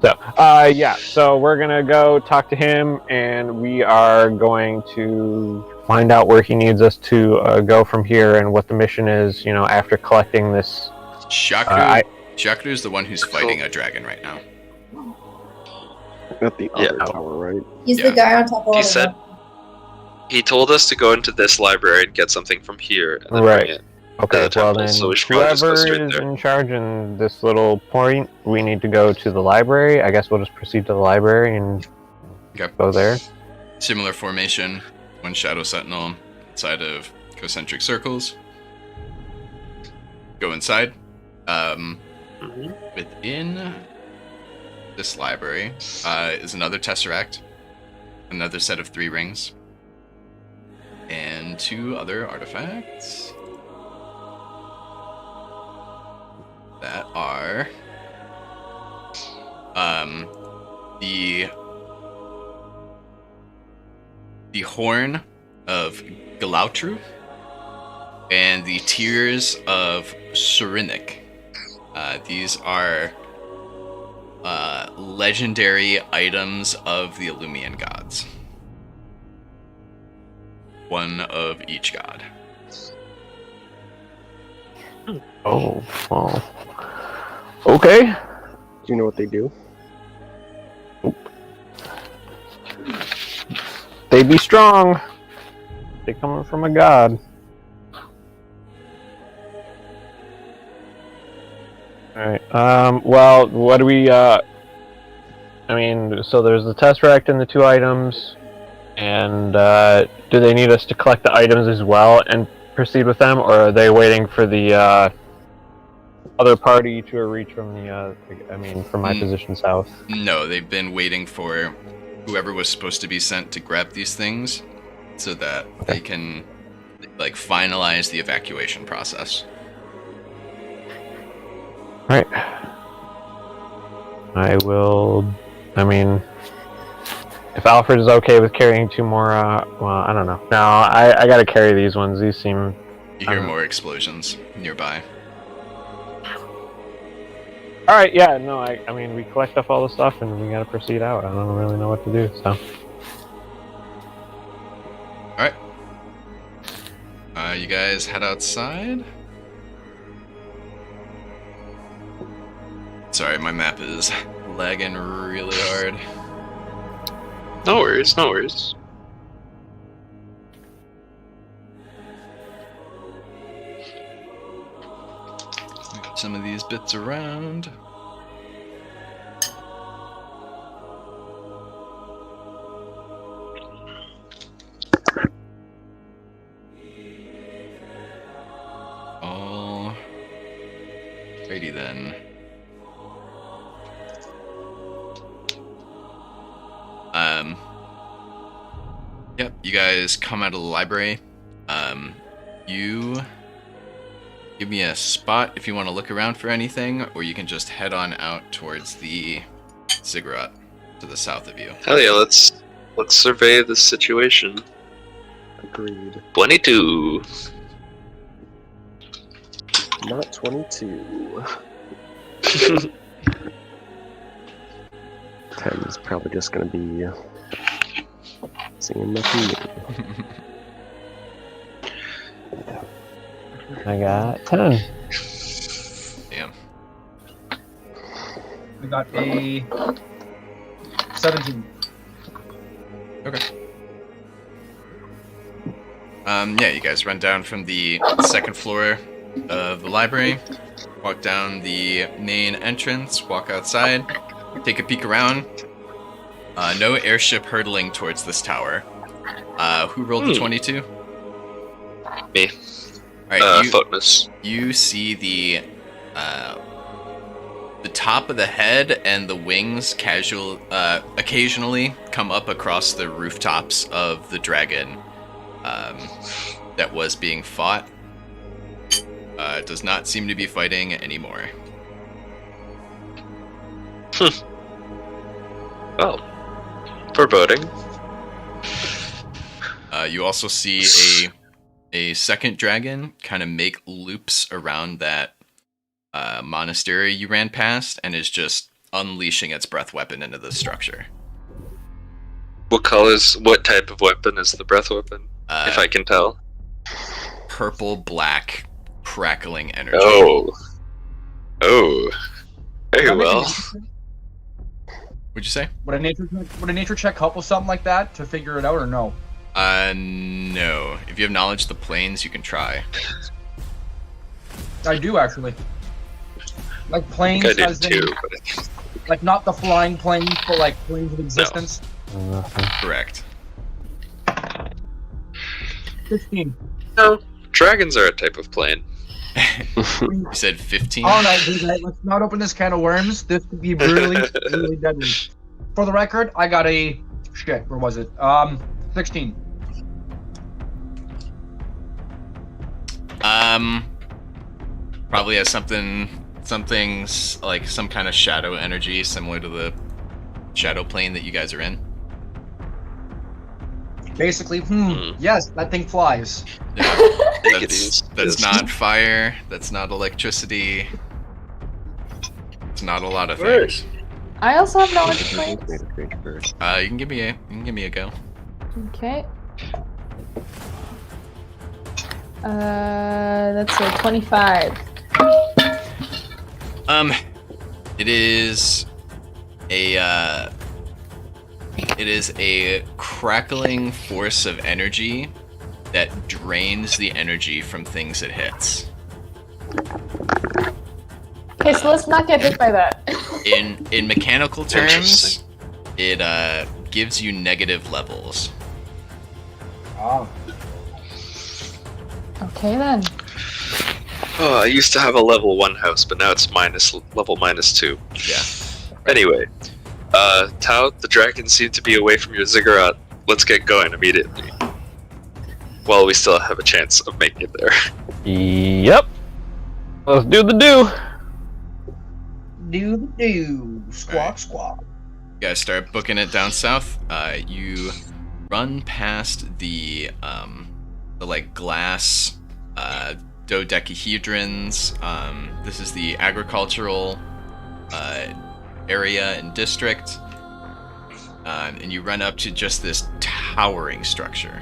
So, so we're gonna go talk to him, and we are going to find out where he needs us to go from here and what the mission is, after collecting this. Shiakru is the one who's fighting a dragon right now. At the other tower, right? He's the guy on top of he told us to go into this library and get something from here and then bring it. Okay, well then, so whoever is in charge in this little point, we need to go to the library. I guess we'll just proceed to the library and go there. Similar formation, one Shadow Sentinel inside of concentric circles. Go inside. Within this library is another Tesseract, another set of 3 rings, and 2 other artifacts that are the horn of Galautru, and the tears of Surinnik. These are legendary items of the Illumian gods. One of each god. Oh, well. Okay. Do you know what they do? They be strong. They coming from a god. Alright, well, what do we, I mean, so there's the Tesseract and the 2 items, and, do they need us to collect the items as well and proceed with them, or are they waiting for the, other party to reach from the, from my position south? No, they've been waiting for whoever was supposed to be sent to grab these things, so that they can, like, finalize the evacuation process. Alright. I will... if Alfred is okay with carrying 2 more, well, I don't know. No, I gotta carry these ones. These seem... You hear more explosions nearby. Alright, yeah, no, I mean, we collect up all the stuff and we gotta proceed out. I don't really know what to do, so... Alright. You guys head outside. Sorry, my map is lagging really hard. No worries, no worries. Move some of these bits around. Alrighty then. Yep, you guys come out of the library. You give me a spot if you want to look around for anything, or you can just head on out towards the ziggurat to the south of you. Hell yeah, let's survey the situation. Agreed. 22. Not 22. 10 is probably just gonna be seeing nothing new. I got 10. Damn. I got a 17. Okay. Yeah, you guys run down from the 2nd floor of the library, walk down the main entrance, walk outside, take a peek around. No airship hurtling towards this tower. Who rolled the 22? Me. Alright, Photonus. you see the top of the head and the wings occasionally come up across the rooftops of the dragon that was being fought. It does not seem to be fighting anymore. Well, foreboding. You also see a second dragon kind of make loops around that monastery you ran past, and is just unleashing its breath weapon into the structure. What type of weapon is the breath weapon? If I can tell. Purple black crackling energy. Oh. Very well. What'd you say? Would a nature check help with something like that to figure it out, or no? No. If you have knowledge of the planes, you can try. I do actually. Like planes, I did as in, too. like not the flying planes, but like planes of existence. Correct. 15. No, dragons are a type of plane. You said 15? Oh no, dude, let's not open this can of worms. This could be really, really deadly. For the record, I got a shit. Where was it? 16. Probably has something something's like some kind of shadow energy similar to the shadow plane that you guys are in. Basically, yes, that thing flies. Yeah, Take it easy. that's not fire. That's not electricity. It's not a lot of things. I also have knowledge of Made planes. a creature first. You can give me a go. Okay. That's a 25. It is a crackling force of energy that drains the energy from things it hits. Okay, so let's not get hit by that. In mechanical terms, Interesting. it gives you negative levels. Ah. Okay then. Oh, I used to have a level 1 house, but now it's level -2. Yeah. Anyway, Tao, the dragons seem to be away from your ziggurat. Let's get going immediately. While we still have a chance of making it there. Yep. Let's do the do. Do. Squawk, Alright. squawk. You guys start booking it down south. You run past the like glass dodecahedrons. This is the agricultural area and district, and you run up to just this towering structure.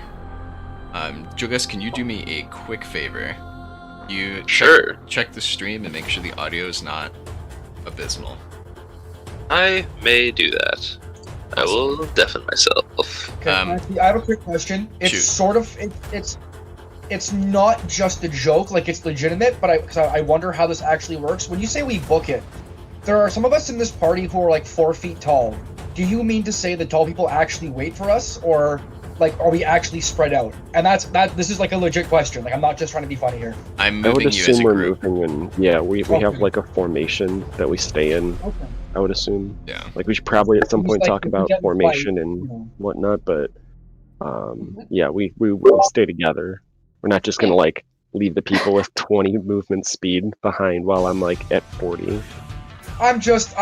Jugas, can you do me a quick favor? You Sure. check the stream and make sure the audio is not abysmal. I may do that. I will deafen myself. Okay, Um, Matthew, I have a quick question. It's shoot. sort of it's not just a joke, like it's legitimate, but I wonder how this actually works. When you say we book it, there are some of us in this party who are like 4 feet tall. Do you mean to say the tall people actually wait for us, or like are we actually spread out? And this is like a legit question. Like I'm not just trying to be funny here. I'm I would moving you as a assume we're group. moving, and yeah, we Okay. have like a formation that we stay in. Okay. I would assume. Yeah. Like we should probably at some Just point like talk if we about get in a formation fight, and you know. whatnot, but yeah, we stay together. We're not just gonna like leave the people with 20 movement speed behind while I'm like at 40. I'm just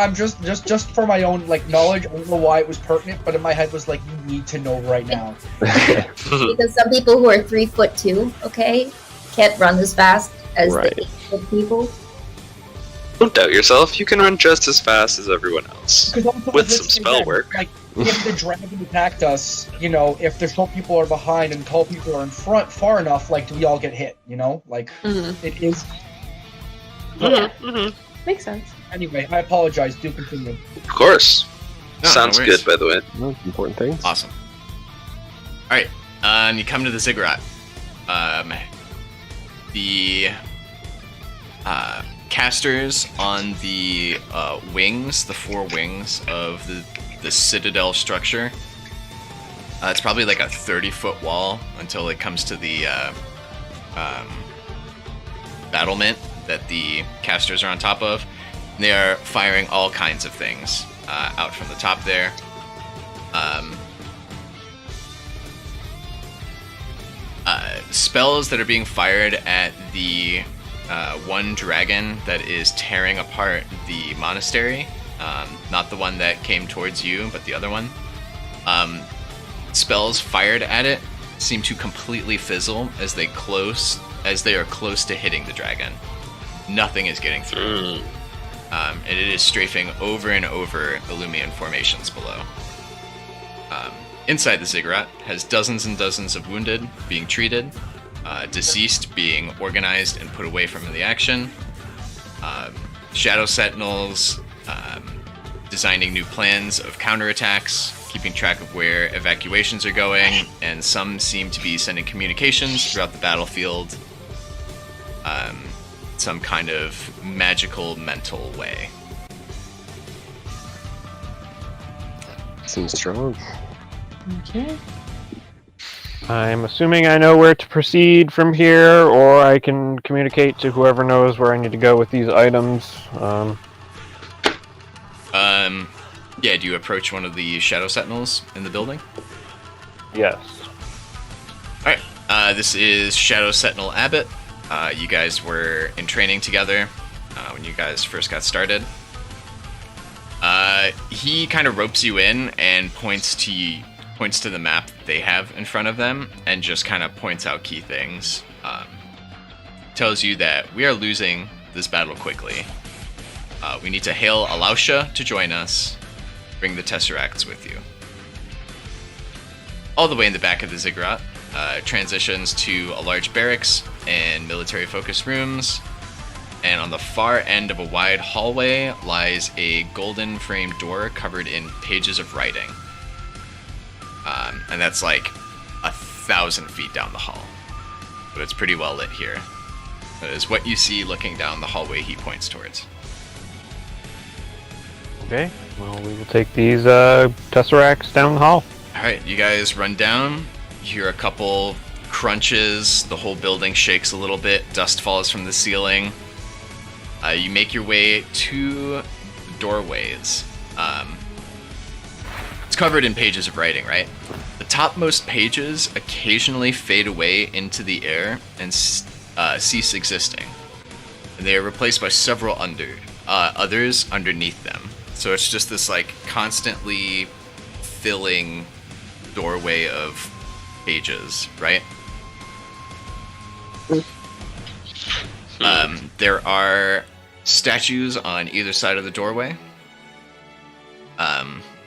for my own like knowledge. I don't know why it was pertinent, but in my head was like, you need to know right now. Because some people who are 3'2", okay, can't run as fast as Right. the 8-foot people. Don't doubt yourself. You can run just as fast as everyone else. Because also, With let's some say spell that, work. Like, if the dragon attacked us, you know, if the short people are behind and tall people are in front far enough, like, do we all get hit? You know, like it is. Makes sense. Anyway, I apologize. Do continue. Of course. No, Sounds no worries. good, by the way. No, important things. Awesome. Alright, and you come to the ziggurat. The casters on the wings, the 4 wings of the citadel structure. It's probably like a 30-foot wall until it comes to the battlement that the casters are on top of. And they are firing all kinds of things out from the top there. Spells that are being fired at the one dragon that is tearing apart the monastery. Not the one that came towards you, but the other one. Spells fired at it seem to completely fizzle as they are close to hitting the dragon. Nothing is getting through. And it is strafing over and over Illumian formations below. Inside the ziggurat has dozens and dozens of wounded being treated, deceased being organized and put away from the action, shadow sentinels designing new plans of counterattacks, keeping track of where evacuations are going, and some seem to be sending communications throughout the battlefield, some kind of magical mental way. Seems strong. Okay. I'm assuming I know where to proceed from here, or I can communicate to whoever knows where I need to go with these items. Yeah, do you approach one of the shadow sentinels in the building? Yes. Alright, this is Shadow Sentinel Abbott. You guys were in training together. when you guys first got started. He kind of ropes you in and points to the map they have in front of them and just kind of points out key things. Tells you that we are losing this battle quickly. We need to hail Alausha to join us. Bring the Tesseracts with you. All the way in the back of the ziggurat, transitions to a large barracks and military-focused rooms. And on the far end of a wide hallway lies a golden framed door covered in pages of writing. And that's like 1,000 feet down the hall. But it's pretty well lit here. That is what you see looking down the hallway he points towards. Okay, well, we will take these Tesseracts down the hall. Alright, you guys run down. You hear a couple crunches. The whole building shakes a little bit. Dust falls from the ceiling. You make your way to the doorways. It's covered in pages of writing, right? The topmost pages occasionally fade away into the air and cease existing. And they are replaced by several others underneath them. So it's just this like constantly filling doorway of pages, right? There are statues on either side of the doorway.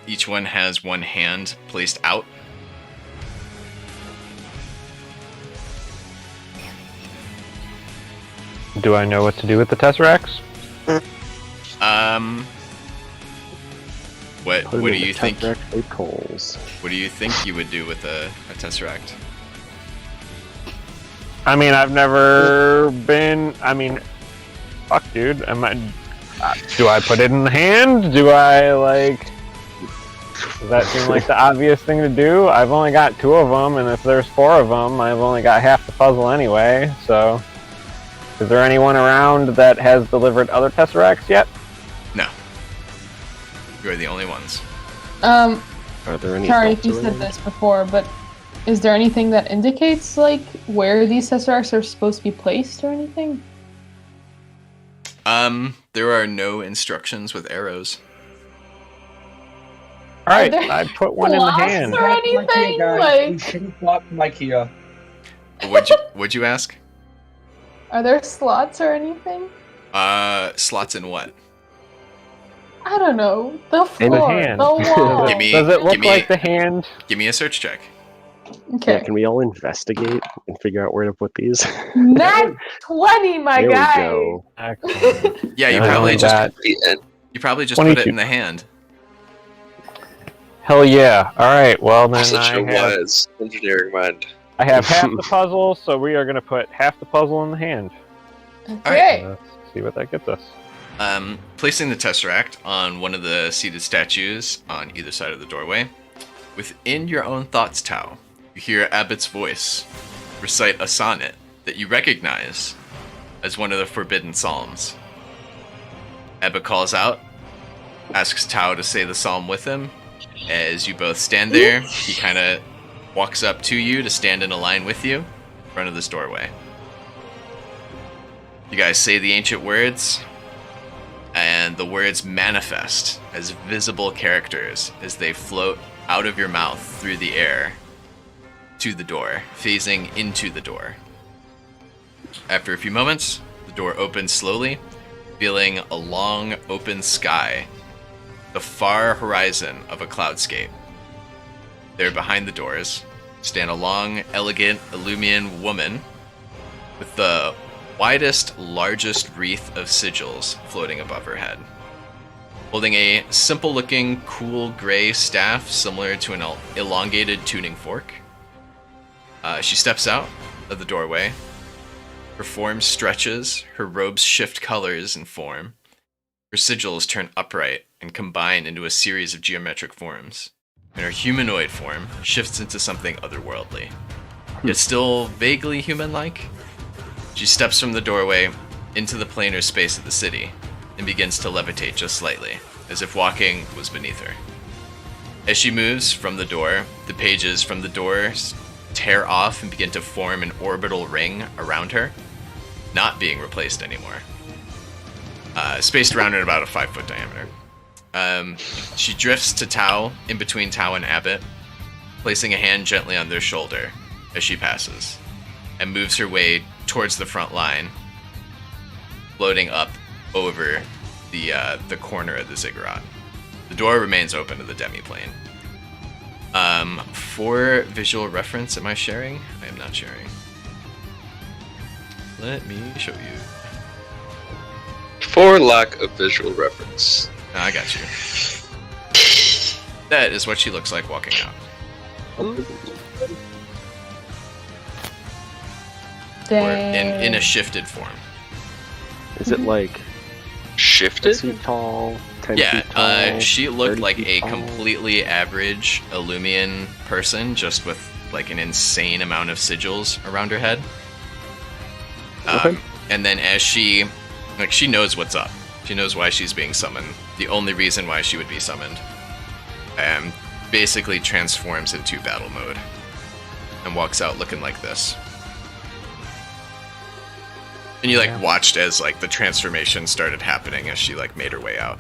Each one has one hand placed out. Do I know what to do with the Tesseracts? What do you think? Holes. What do you think you would do with a Tesseract? I mean, I've never been. I mean, fuck, dude. Do I put it in the hand? Do I like? Does that seem like the obvious thing to do? I've only got 2 of them, and if there's 4 of them, I've only got half the puzzle anyway. So, is there anyone around that has delivered other Tesseracts yet? No. You are the only ones. Are there any? Sorry if you said this before, but is there anything that indicates like where these Tesseracts are supposed to be placed or anything? There are no instructions with arrows. All right, there I put one in the slots hand. or anything? IKEA, guys. Like, We shouldn't flop from IKEA. What'd you ask? are there slots or anything? Slots in what? I don't know. The In the floor, hand. the wall. Give me- Does it look give me- like the hand? Give me a search check. Okay. Yeah, can we all investigate and figure out where to put these? Nat 20, my there guy. we go. Excellent. Yeah, you I probably like just that. you probably just put it 22. in the hand. Hell yeah! All right, well then Such a I have wise engineering mind. half the puzzle, so we are gonna put half the puzzle in the hand. Okay. Let's see what that gets us. Placing the Tesseract on one of the seated statues on either side of the doorway. Within your own thoughts, Tau, you hear Abbott's voice recite a sonnet that you recognize as one of the Forbidden Psalms. Abbott calls out, asks Tau to say the psalm with him. As you both stand there, he kind of walks up to you to stand in a line with you in front of this doorway. You guys say the ancient words, and the words manifest as visible characters as they float out of your mouth through the air to the door, phasing into the door. After a few moments, the door opens slowly, revealing a long open sky, the far horizon of a cloudscape. There behind the doors stand a long, elegant Illumian woman with the widest, largest wreath of sigils floating above her head, holding a simple-looking, cool gray staff similar to an elongated tuning fork. She steps out of the doorway. Her form stretches, her robes shift colors and form. Her sigils turn upright and combine into a series of geometric forms, and her humanoid form shifts into something otherworldly, yet still vaguely human-like. She steps from the doorway into the planar space of the city and begins to levitate just slightly, as if walking was beneath her. As she moves from the door, the pages from the doors tear off and begin to form an orbital ring around her, not being replaced anymore. spaced around at about a 5-foot diameter. She drifts to Tau, in between Tau and Abbott, placing a hand gently on their shoulder as she passes, and moves her way towards the front line, floating up over the corner of the ziggurat. The door remains open to the demiplane. For visual reference, am I sharing? I am not sharing. Let me show you. For lack of visual reference. I got you. That is what she looks like walking out. Or in a shifted form. Is it like Shifted? 6 feet tall, 10 Yeah, feet tall? she looked 30 like feet a tall? completely average Illumian person, just with like an insane amount of sigils around her head. Okay. And then as she knows what's up. She knows why she's being summoned. The only reason why she would be summoned. Basically transforms into battle mode. And walks out looking like this. And you like watched as like the transformation started happening as she like made her way out.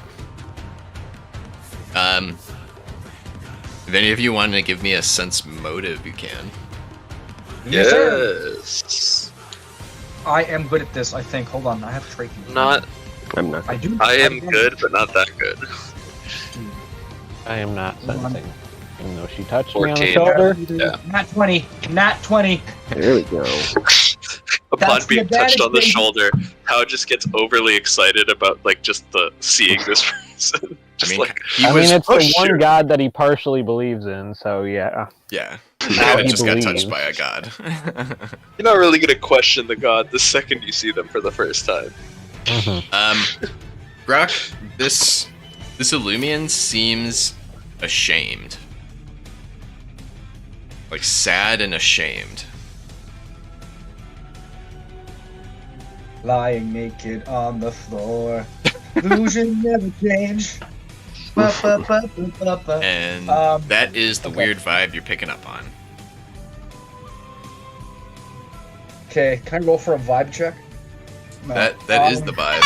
If any of you want to give me a sense motive, you can. Yes. I am good at this, I think. Hold on, I have to trade you. Not. I'm not. I do. I am good, but not that good. I am not sensing. Even though she touched me on the 14. shoulder. Yeah. Nat 20. Nat 20. There we go. Upon That's being the touched on the advantage, shoulder, Hao just gets overly excited about like just the seeing this person. Just like I mean, it's the "Oh, one shit." god that he partially believes in, so yeah. Yeah. Now David he just got believes. touched by a god. You're not really gonna question the god the second you see them for the first time. Grok, this Illumian seems ashamed. Like sad and ashamed. Lying naked on the floor. Illusion never change. Ba, ba, ba, ba, ba, ba. And that is the okay. weird vibe you're picking up on. Okay, can I roll for a vibe check? No. That is the vibe.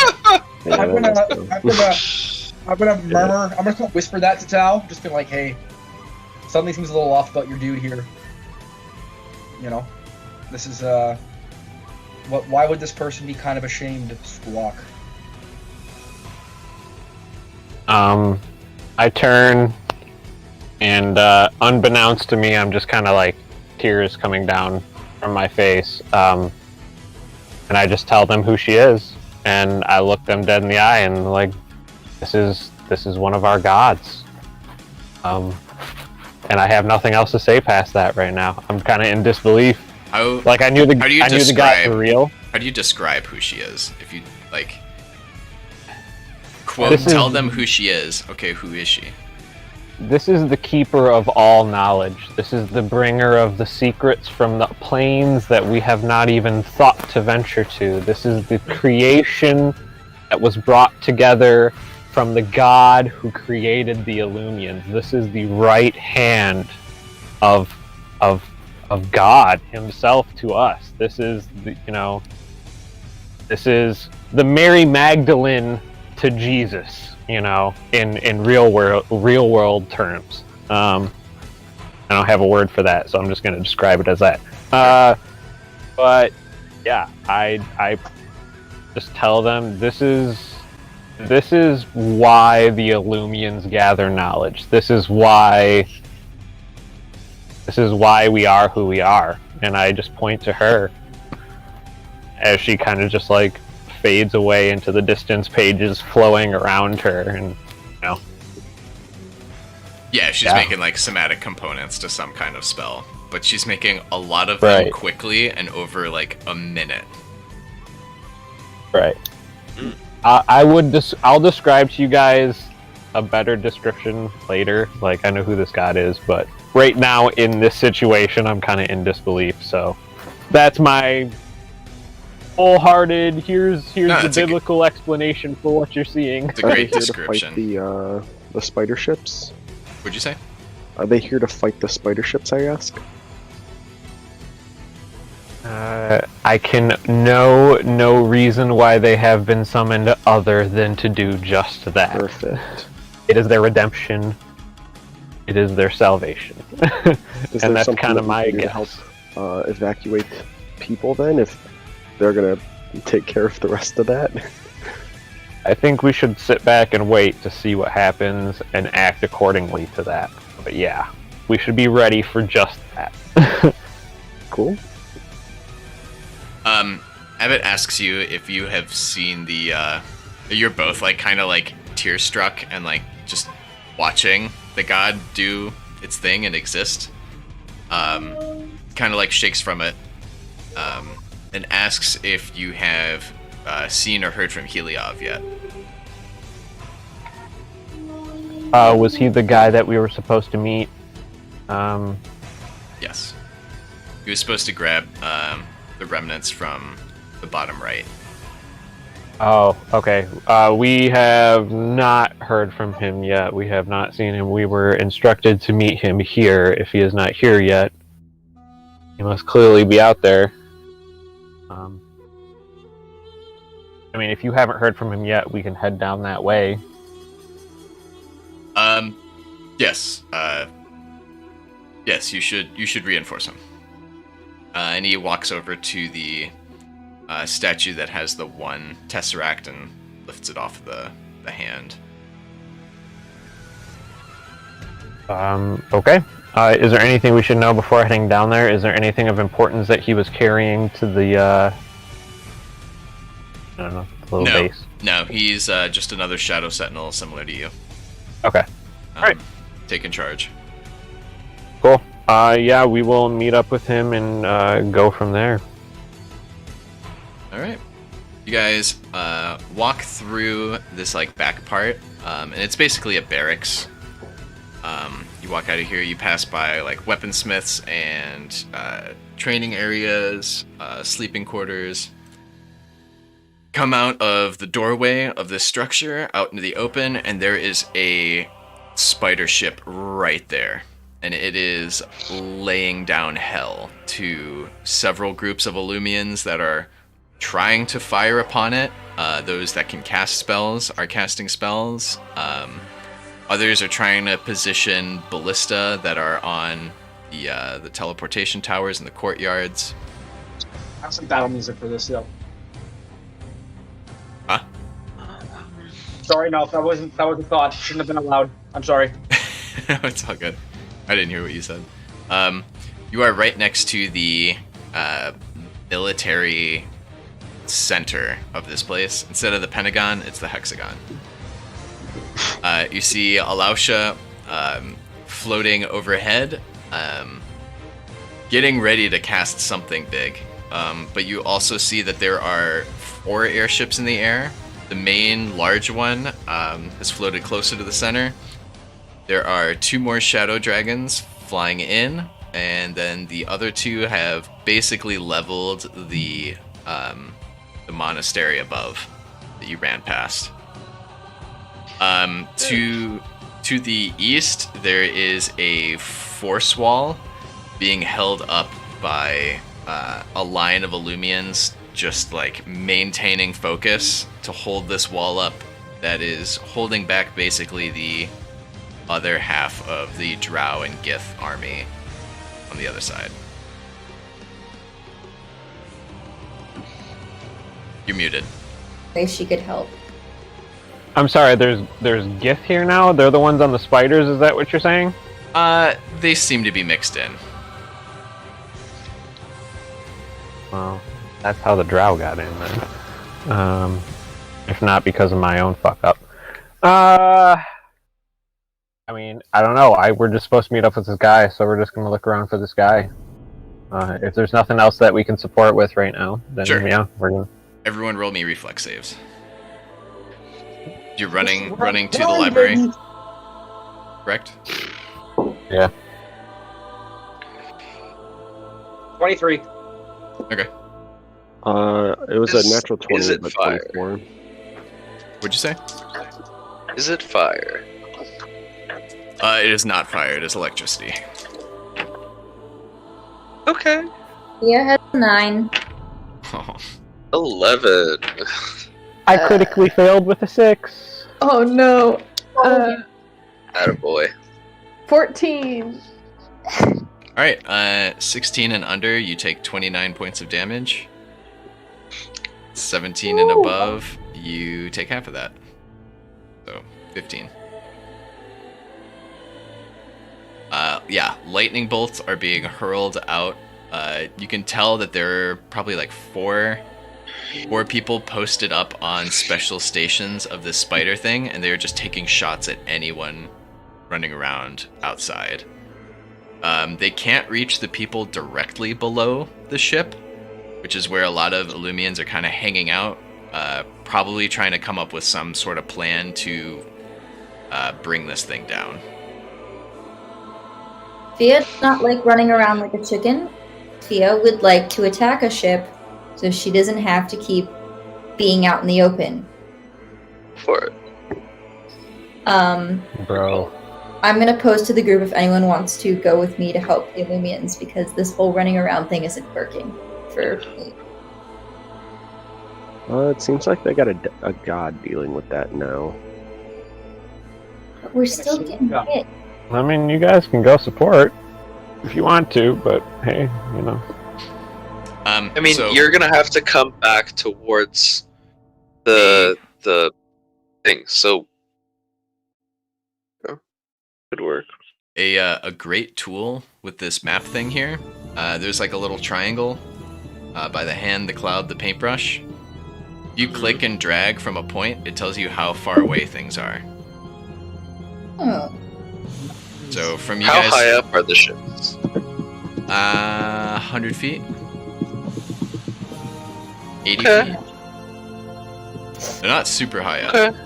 Yeah, I'm gonna murmur. I'm gonna whisper that to Tao. Just be like, hey, something seems a little off about your dude here. You know, this is why would this person be kind of ashamed? Squawk. I turn, and unbeknownst to me, I'm just kind of like tears coming down from my face, and I just tell them who she is, and I look them dead in the eye, and like, this is one of our gods, and I have nothing else to say past that right now. I'm kind of in disbelief. Like I knew the guy for real. How do you describe who she is? If you like, tell them who she is. Okay, who is she? This is the keeper of all knowledge. This is the bringer of the secrets from the planes that we have not even thought to venture to. This is the creation that was brought together from the god who created the Illumians. This is the right hand of God himself to us. This is this is the Mary Magdalene to Jesus, in real world terms. I don't have a word for that, so I'm just going to describe it as that. But yeah, I just tell them this is why the Illumians gather knowledge. This is why we are who we are. And I just point to her as she kind of just like fades away into the distance, pages flowing around her, and Yeah, she's making like somatic components to some kind of spell, but she's making a lot of them quickly and over like a minute. Right. I'll describe to you guys a better description later. Like, I know who this god is, but right now in this situation, I'm kind of in disbelief. So that's my wholehearted. Here's the biblical explanation for what you're seeing. It's a great Are they description. here to fight the spider ships? What'd you say? Are they here to fight the spider ships? I ask. I can know no reason why they have been summoned other than to do just that. Perfect. It is their redemption. It is their salvation. Is And there that's something kind that of we my can do to guess. help evacuate people then, if they're gonna take care of the rest of that? I think we should sit back and wait to see what happens and act accordingly to that. But yeah, we should be ready for just that. Cool. Abbott asks you if you have seen the, you're both, like, kind of, like, tear-struck and, like, just watching the god do its thing and exist. Kind of, like, shakes from it, and asks if you have seen or heard from Heliov yet. Was he the guy that we were supposed to meet? Yes. He was supposed to grab the remnants from the bottom right. Oh, okay. We have not heard from him yet. We have not seen him. We were instructed to meet him here. If he is not here yet, he must clearly be out there. I mean, if you haven't heard from him yet, we can head down that way. Yes. Yes, you should reinforce him. And he walks over to the statue that has the one tesseract and lifts it off the hand. Okay. Is there anything we should know before heading down there? Is there anything of importance that he was carrying to the, I don't know, the little base? No, he's just another Shadow Sentinel similar to you. Okay. Alright. Taking charge. Cool. Yeah, we will meet up with him and go from there. Alright. You guys walk through this, like, back part, and it's basically a barracks. You walk out of here, you pass by, like, weaponsmiths and training areas, sleeping quarters. Come out of the doorway of this structure, out into the open, and there is a spider ship right there. And it is laying down hell to several groups of Illumians that are trying to fire upon it. Those that can cast spells are casting spells. Others are trying to position ballista that are on the teleportation towers in the courtyards. I have some battle music for this, though. Huh? Sorry, no, that wasn't thought. Shouldn't have been allowed. I'm sorry. It's all good. I didn't hear what you said. You are right next to the military center of this place. Instead of the Pentagon, it's the hexagon. You see Alausha floating overhead, getting ready to cast something big. But you also see that there are 4 airships in the air. The main large one has floated closer to the center. There are 2 more shadow dragons flying in, and then the other 2 have basically leveled the monastery above that you ran past. To the east, there is a force wall being held up by a line of Illumians, just like maintaining focus to hold this wall up that is holding back basically the other half of the Drow and Gith army on the other side. You're muted. Wish she could help. I'm sorry, there's Gith here now? They're the ones on the spiders, is that what you're saying? They seem to be mixed in. Well, that's how the Drow got in then. If not because of my own fuck up. I mean, I don't know. We're just supposed to meet up with this guy, so we're just gonna look around for this guy. If there's nothing else that we can support with right now, then Sure. Yeah, we're gonna... Everyone roll me reflex saves. You're running to the library, correct? Yeah. 23. Okay. It was a natural 20, is it but fire? 24. What'd you say? Is it fire? It is not fire. It is electricity. Okay. Fia has 9. 11. I critically failed with a 6. Oh no. Attaboy. 14. Alright, 16 and under, you take 29 points of damage. 17 and above, you take half of that. So, 15. Yeah, lightning bolts are being hurled out. You can tell that there are probably like four people posted up on special stations of this spider thing, and they're just taking shots at anyone running around outside. They can't reach the people directly below the ship, which is where a lot of Illumians are kind of hanging out, probably trying to come up with some sort of plan to bring this thing down. Fia does not like running around like a chicken. Fia would like to attack a ship so she doesn't have to keep being out in the open. For it. Bro. I'm gonna post to the group if anyone wants to go with me to help the Illumians, because this whole running around thing isn't working for me. It seems like they got a god dealing with that now. But we're still getting hit. I mean, you guys can go support if you want to, but hey, you know. I mean, so, you're gonna have to come back towards the thing, so could work. a great tool with this map thing here. There's like a little triangle by the hand, the cloud, the paintbrush. If you click and drag from a point, it tells you how far away things are. Oh. So from you How guys, high up are the ships? 100 feet, 80 Okay. feet. They're not super high up. Okay.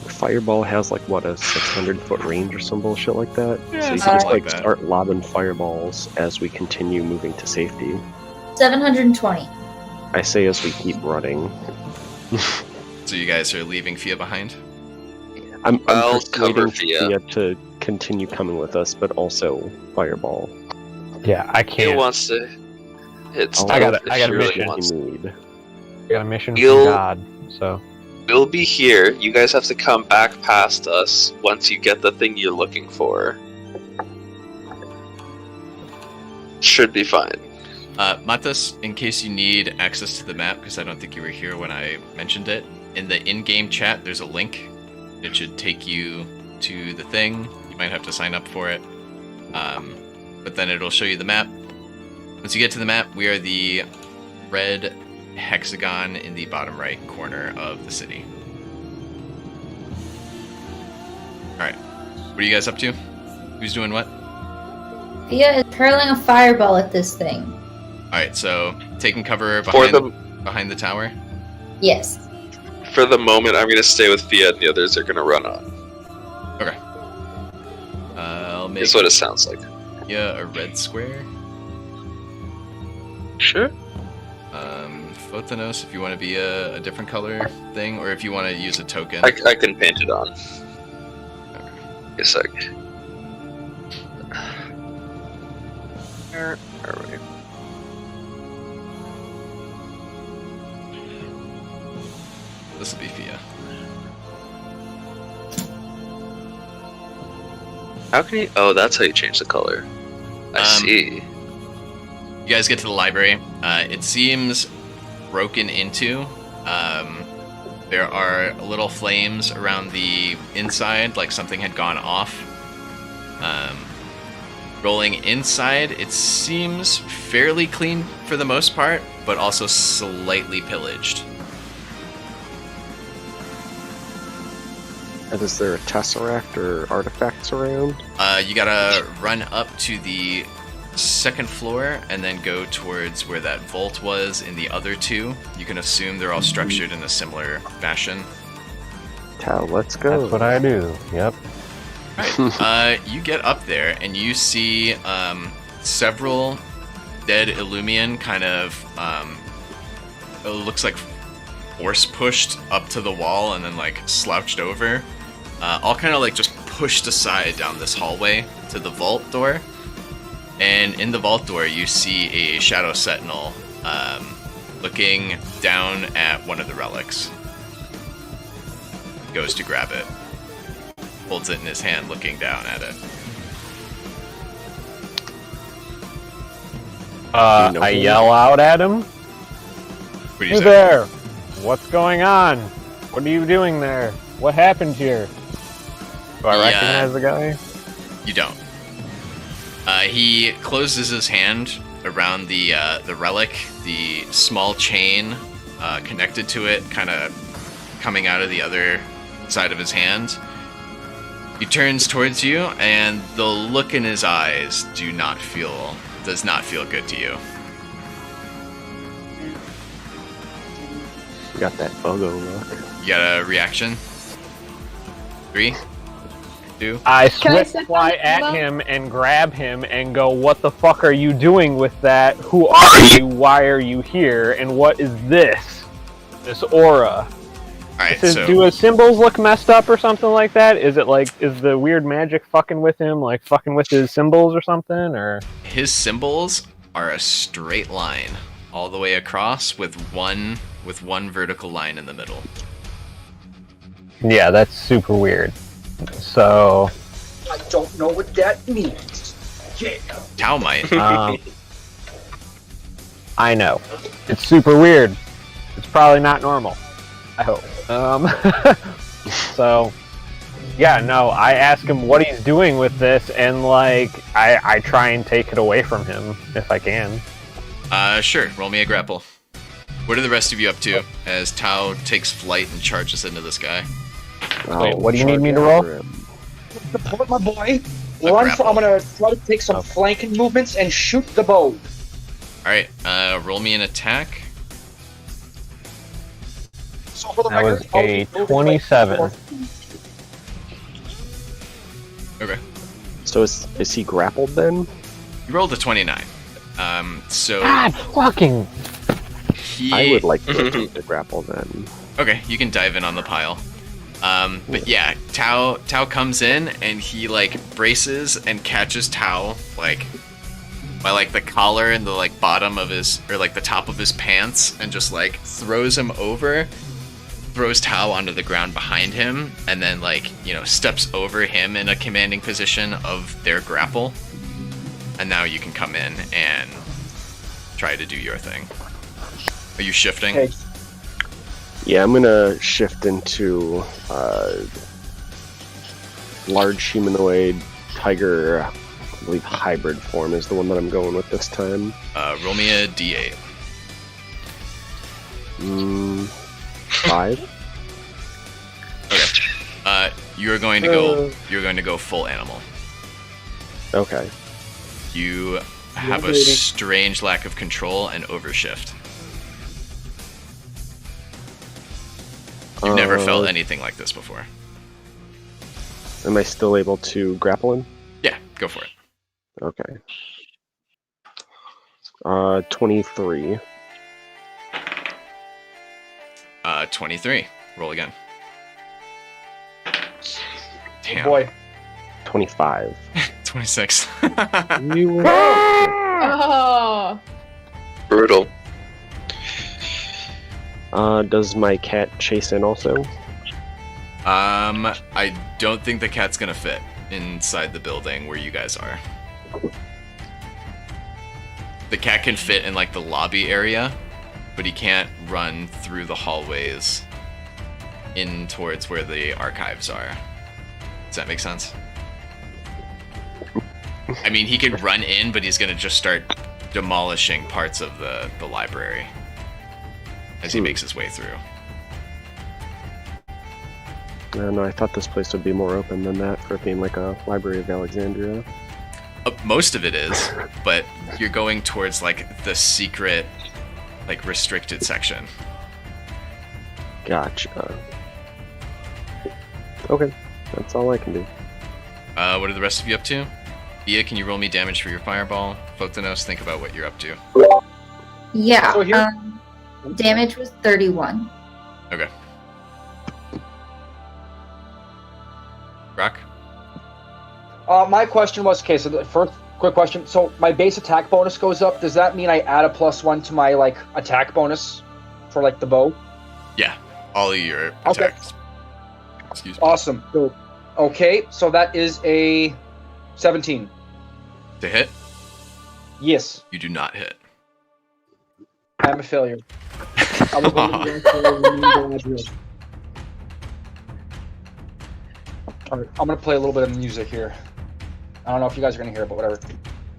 Fireball has like what, a 600-foot range or some bullshit like that. Yeah, So you can something just like like that. start lobbing fireballs as we continue moving to safety. 720. I say as we keep running. So you guys are leaving Fia behind? I'm I'll persuading cover Fia. to continue coming with us, but also fireball. Yeah, I He can't. wants to hit stuff I got a if he really mission. wants. Need. I got a mission from You'll- God, so. We'll be here. You guys have to come back past us once you get the thing you're looking for. Should be fine. Matas, in case you need access to the map, because I don't think you were here when I mentioned it, in the in-game chat there's a link. It should take you to the thing. You might have to sign up for it. But then it'll show you the map. Once you get to the map, we are the red hexagon in the bottom right corner of the city. Alright, what are you guys up to? Who's doing what? Fia is hurling a fireball at this thing. Alright, so taking cover For behind the tower. Yes. For the moment, I'm gonna stay with Fia, and the others are gonna run on. I'll make Is what it sounds like. a red square. Sure. Photonos, if you want to be a different color thing, or if you want to use a token. I can paint it on. A sec. Where are we? This will be Fia. How can you? Oh, that's how you change the color. I see. You guys get to the library. It seems broken into. There are little flames around the inside, like something had gone off. Rolling inside, it seems fairly clean for the most part, but also slightly pillaged. And is there a tesseract or artifacts around? You gotta run up to the second floor and then go towards where that vault was in the other two. You can assume they're all structured in a similar fashion. Tao, let's go. That's what I do. Yep. Right. You get up there and you see several dead Illumian kind of it looks like force pushed up to the wall and then like slouched over. All kind of like just pushed aside down this hallway to the vault door. And in the vault door, you see a Shadow Sentinel looking down at one of the relics. Goes to grab it. Holds it in his hand, looking down at it. I yell out at him. What do you You say? there? What's going on? What are you doing there? What happened here? Do I Yeah. recognize the guy? You don't. He closes his hand around the relic, the small chain connected to it, kind of coming out of the other side of his hand. He turns towards you, and the look in his eyes does not feel good to you. You got that buggo look. You got a reaction? 3, 2. I Can I swift sit fly down, at Emma? him and grab him and go, "What the fuck are you doing with that? Who are you? Why are you here? And what is this? This aura? Alright, Do so his symbols look messed up or something like that? Is the weird magic fucking with him, like fucking with his symbols or something? Or his symbols are a straight line all the way across with one vertical line in the middle. yeah, that's super weird. So I don't know what that means. Yeah. Tau might. I know it's super weird. It's probably not normal. I hope. So, yeah, no, I ask him what he's doing with this, and like, I try and take it away from him if I can. Sure. Roll me a grapple. What are the rest of you up to as Tau takes flight and charges into this guy? Wait, I'll what do you need charge me to roll? after him. Support my boy. A Run. grapple. I'm gonna try to take some Okay. flanking movements and shoot the bow. Alright, roll me an attack. So for the That was record, I'll a be moving 27. like- Okay. So is he grappled then? You rolled a 29. So God fucking. he... I would like to attempt to grapple then. Okay, you can dive in on the pile. But yeah, Tau comes in and he like braces and catches Tau like by like the collar and the like bottom of his or like the top of his pants and just like throws him over, throws Tau onto the ground behind him, and then like, you know, steps over him in a commanding position of their grapple. And now you can come in and try to do your thing. Are you shifting? Okay. Yeah, I'm gonna shift into large humanoid tiger. I believe hybrid form is the one that I'm going with this time. Roll me a d8. 5. Okay. You're going to go full animal. Okay. You have a strange lack of control and overshift. You've never felt anything like this before. Am I still able to grapple him? Yeah, go for it. Okay. 23. 23. Roll again. Damn. Boy. 25. 26. You Oh. Brutal. Does my cat chase in also? I don't think the cat's gonna fit inside the building where you guys are. The cat can fit in like the lobby area, but he can't run through the hallways in towards where the archives are. Does that make sense? I mean, he could run in, but he's gonna just start demolishing parts of the library as he makes his way through. No, I thought this place would be more open than that for it being like a Library of Alexandria. Most of it is, but you're going towards like the secret, like restricted section. Gotcha. Okay, that's all I can do. What are the rest of you up to? Bia, can you roll me damage for your fireball? Photonos, think about what you're up to. Yeah. So here- Damage was 31. Okay. Rock? My question was, okay, so Quick question. So my base attack bonus goes up. Does that mean I add a +1 to my like attack bonus for like the bow? Yeah, all of your Okay. attacks. Excuse me. Awesome. So, okay, so that is a 17. To hit, Yes, you do not hit. I'm a failure. I was going to Alright, I'm gonna play a little bit of music here. I don't know if you guys are gonna hear it, but whatever.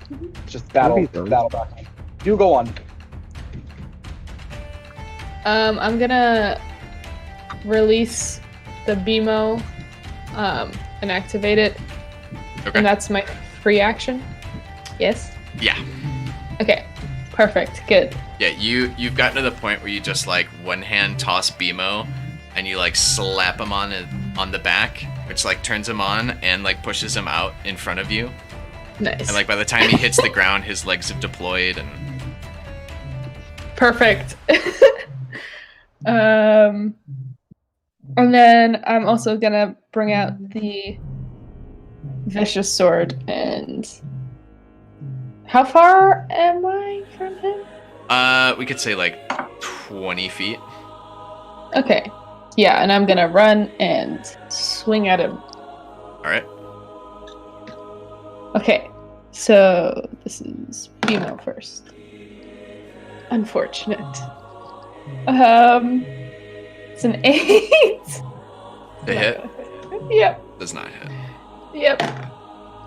It's just battle back. You go on. I'm gonna release the BMO and activate it. Okay. And that's my free action. Yes? Yeah. Okay. Perfect. Good. Yeah, you've gotten to the point where you just like one hand toss BMO and you like slap him on the back, which like turns him on and like pushes him out in front of you. Nice. And like by the time he hits the ground, his legs have deployed and Perfect. And then I'm also gonna bring out the vicious sword. And how far am I from him? we could say like 20 feet. Okay. Yeah, and I'm gonna run and swing at him. All right. Okay, so this is BMO first. Unfortunate. It's an 8. The hit Yep. does not hit. Yep.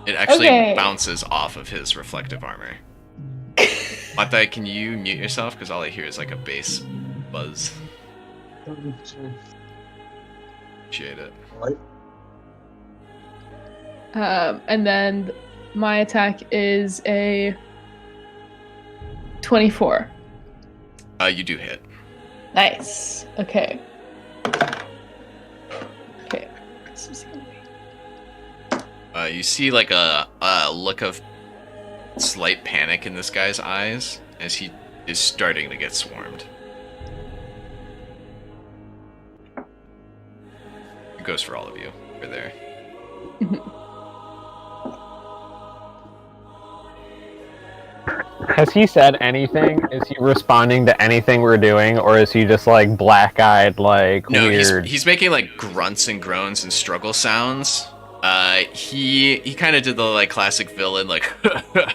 It actually Okay. bounces off of his reflective armor. Matai, can you mute yourself? Because all I hear is like a bass buzz. Appreciate it. And then my attack is a 24. You do hit. Nice. Okay. Okay. This is gonna be... You see like a look of slight panic in this guy's eyes as he is starting to get swarmed. It goes for all of you over there. Has he said anything? Is he responding to anything we're doing, or is he just like black-eyed, like No, weird? he's making like grunts and groans and struggle sounds. He kind of did the like classic villain like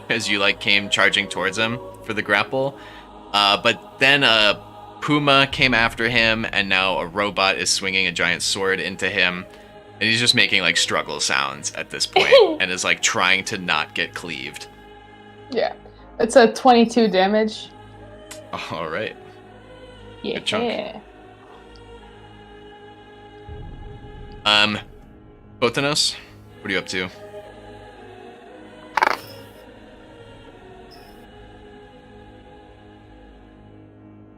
as you like came charging towards him for the grapple. But then Puma came after him, and now a robot is swinging a giant sword into him, and he's just making like struggle sounds at this point and is like trying to not get cleaved. Yeah. It's a 22 damage. All right. Yeah. Good chunk. Botanos, what are you up to?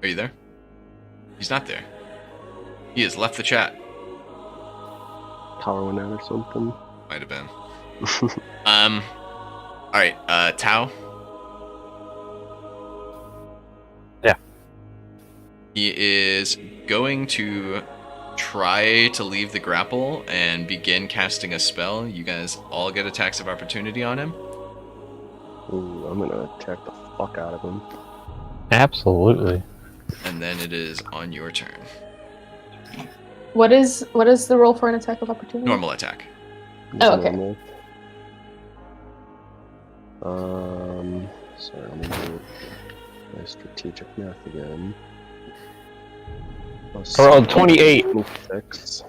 Are you there? He's not there. He has left the chat. Power went out or something. Might have been. Alright, Tao? Yeah. He is going to try to leave the grapple and begin casting a spell. You guys all get attacks of opportunity on him. Ooh, I'm gonna attack the fuck out of him. Absolutely. And then it is on your turn. What is the roll for an attack of opportunity? Normal attack. Oh, okay. Normal. Sorry, I'm gonna do my strategic math again. I rolled 28. 26.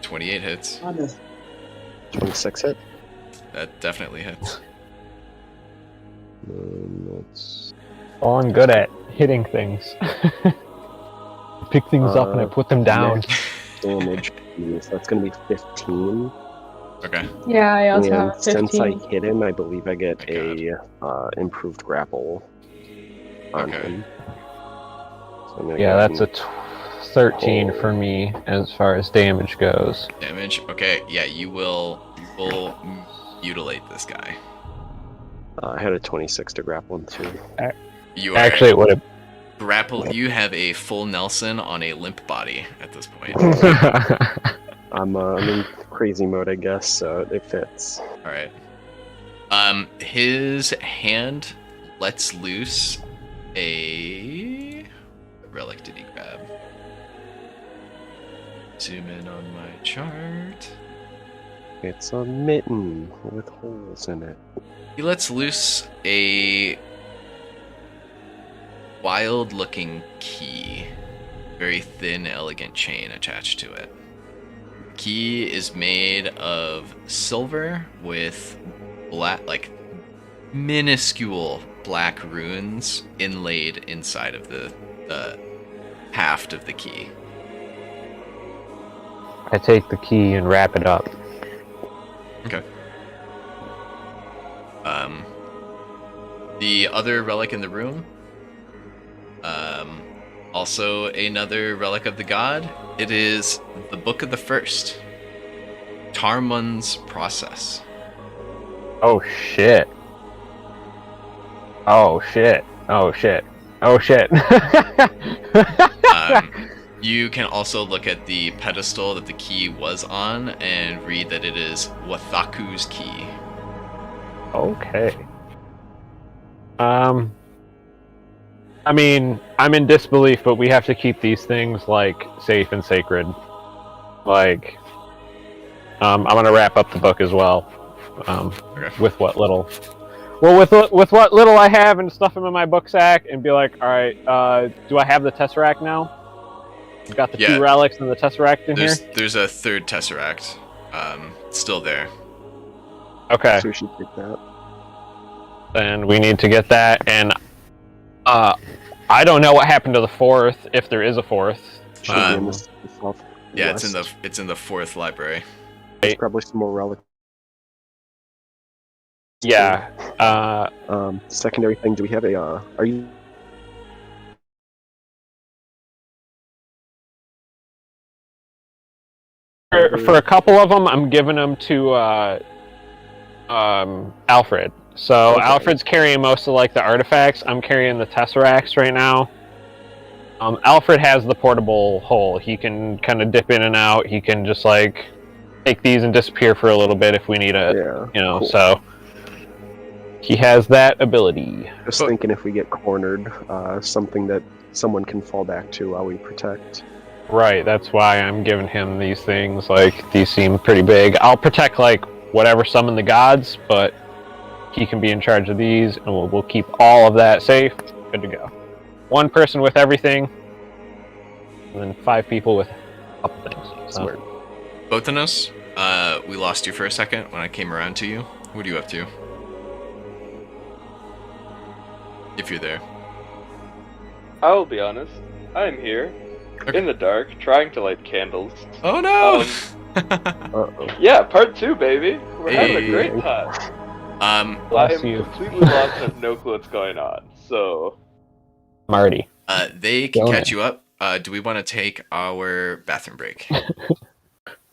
28 hits. 26 hit. That definitely hits. That's All I'm good at hitting things. Pick things up and I put them down. damage. So that's gonna be 15. Okay. Yeah, I also And have 15. since I hit him, I believe I get Oh a improved grapple on Okay. him. So I'm gonna Yeah, go that's a 13 for me as far as damage goes. Damage. Okay, yeah, you will mutilate this guy. I had a 26 to grapple him too. You are Actually, it would have. grappled. You have a full Nelson on a limp body at this point. I'm in crazy mode, I guess, so it fits. All right. His hand lets loose a... What relic did he grab? Zoom in on my chart. It's a mitten with holes in it. He lets loose a wild-looking key. Very thin, elegant chain attached to it. The key is made of silver with black, like minuscule black runes inlaid inside of the haft of the key. I take the key and wrap it up. Okay. The other relic in the room, also another relic of the god. It is the Book of the First, Tarmon's Process. Oh shit. Oh shit. Oh shit. Oh shit. You can also look at the pedestal that the key was on and read that it is Wathaku's key. Okay. I mean, I'm in disbelief, but we have to keep these things, like, safe and sacred. Like, I'm gonna wrap up the book as well. Okay. With what little... Well, with what little I have and stuff them in my book sack, and be like, alright, do I have the Tesseract now? You've got the 2 relics and the Tesseract in here? There's a third Tesseract. Still there. Okay. So we should take that. Then we need to get that, and I don't know what happened to the 4th, if there is a 4th. Should be in the south Yeah, west. it's in the 4th library. There's probably some more relics. Yeah. Secondary thing, do we have a, are you... For a couple of them, I'm giving them to Alfred. So Okay. Alfred's carrying most of like the artifacts. I'm carrying the Tesseracts right now. Alfred has the portable hole. He can kind of dip in and out. He can just like take these and disappear for a little bit if we need it. Yeah, You know, cool. so he has that ability. Just thinking if we get cornered, something that someone can fall back to while we protect. Right, that's why I'm giving him these things. Like, these seem pretty big. I'll protect, like, whatever summon the gods, but he can be in charge of these, and we'll keep all of that safe. Good to go. 1 person with everything, and then 5 people with a couple things. So. Smart. Botanos, we lost you for a second when I came around to you. What are you up to? If you're there. I'll be honest. I'm here. Okay. In the dark, trying to light candles. Oh no! Uh-oh. Yeah, part 2, baby. We're having a Hey. great time. I Bless am you. completely lost and have no clue what's going on. So, Marty. They can Go catch you up. Do we want to take our bathroom break?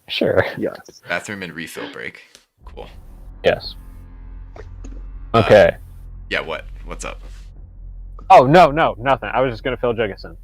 Sure. Yes. Bathroom and refill break. Cool. Yes. Okay. Yeah, what? What's up? Oh, no, nothing. I was just gonna fill Juggus in.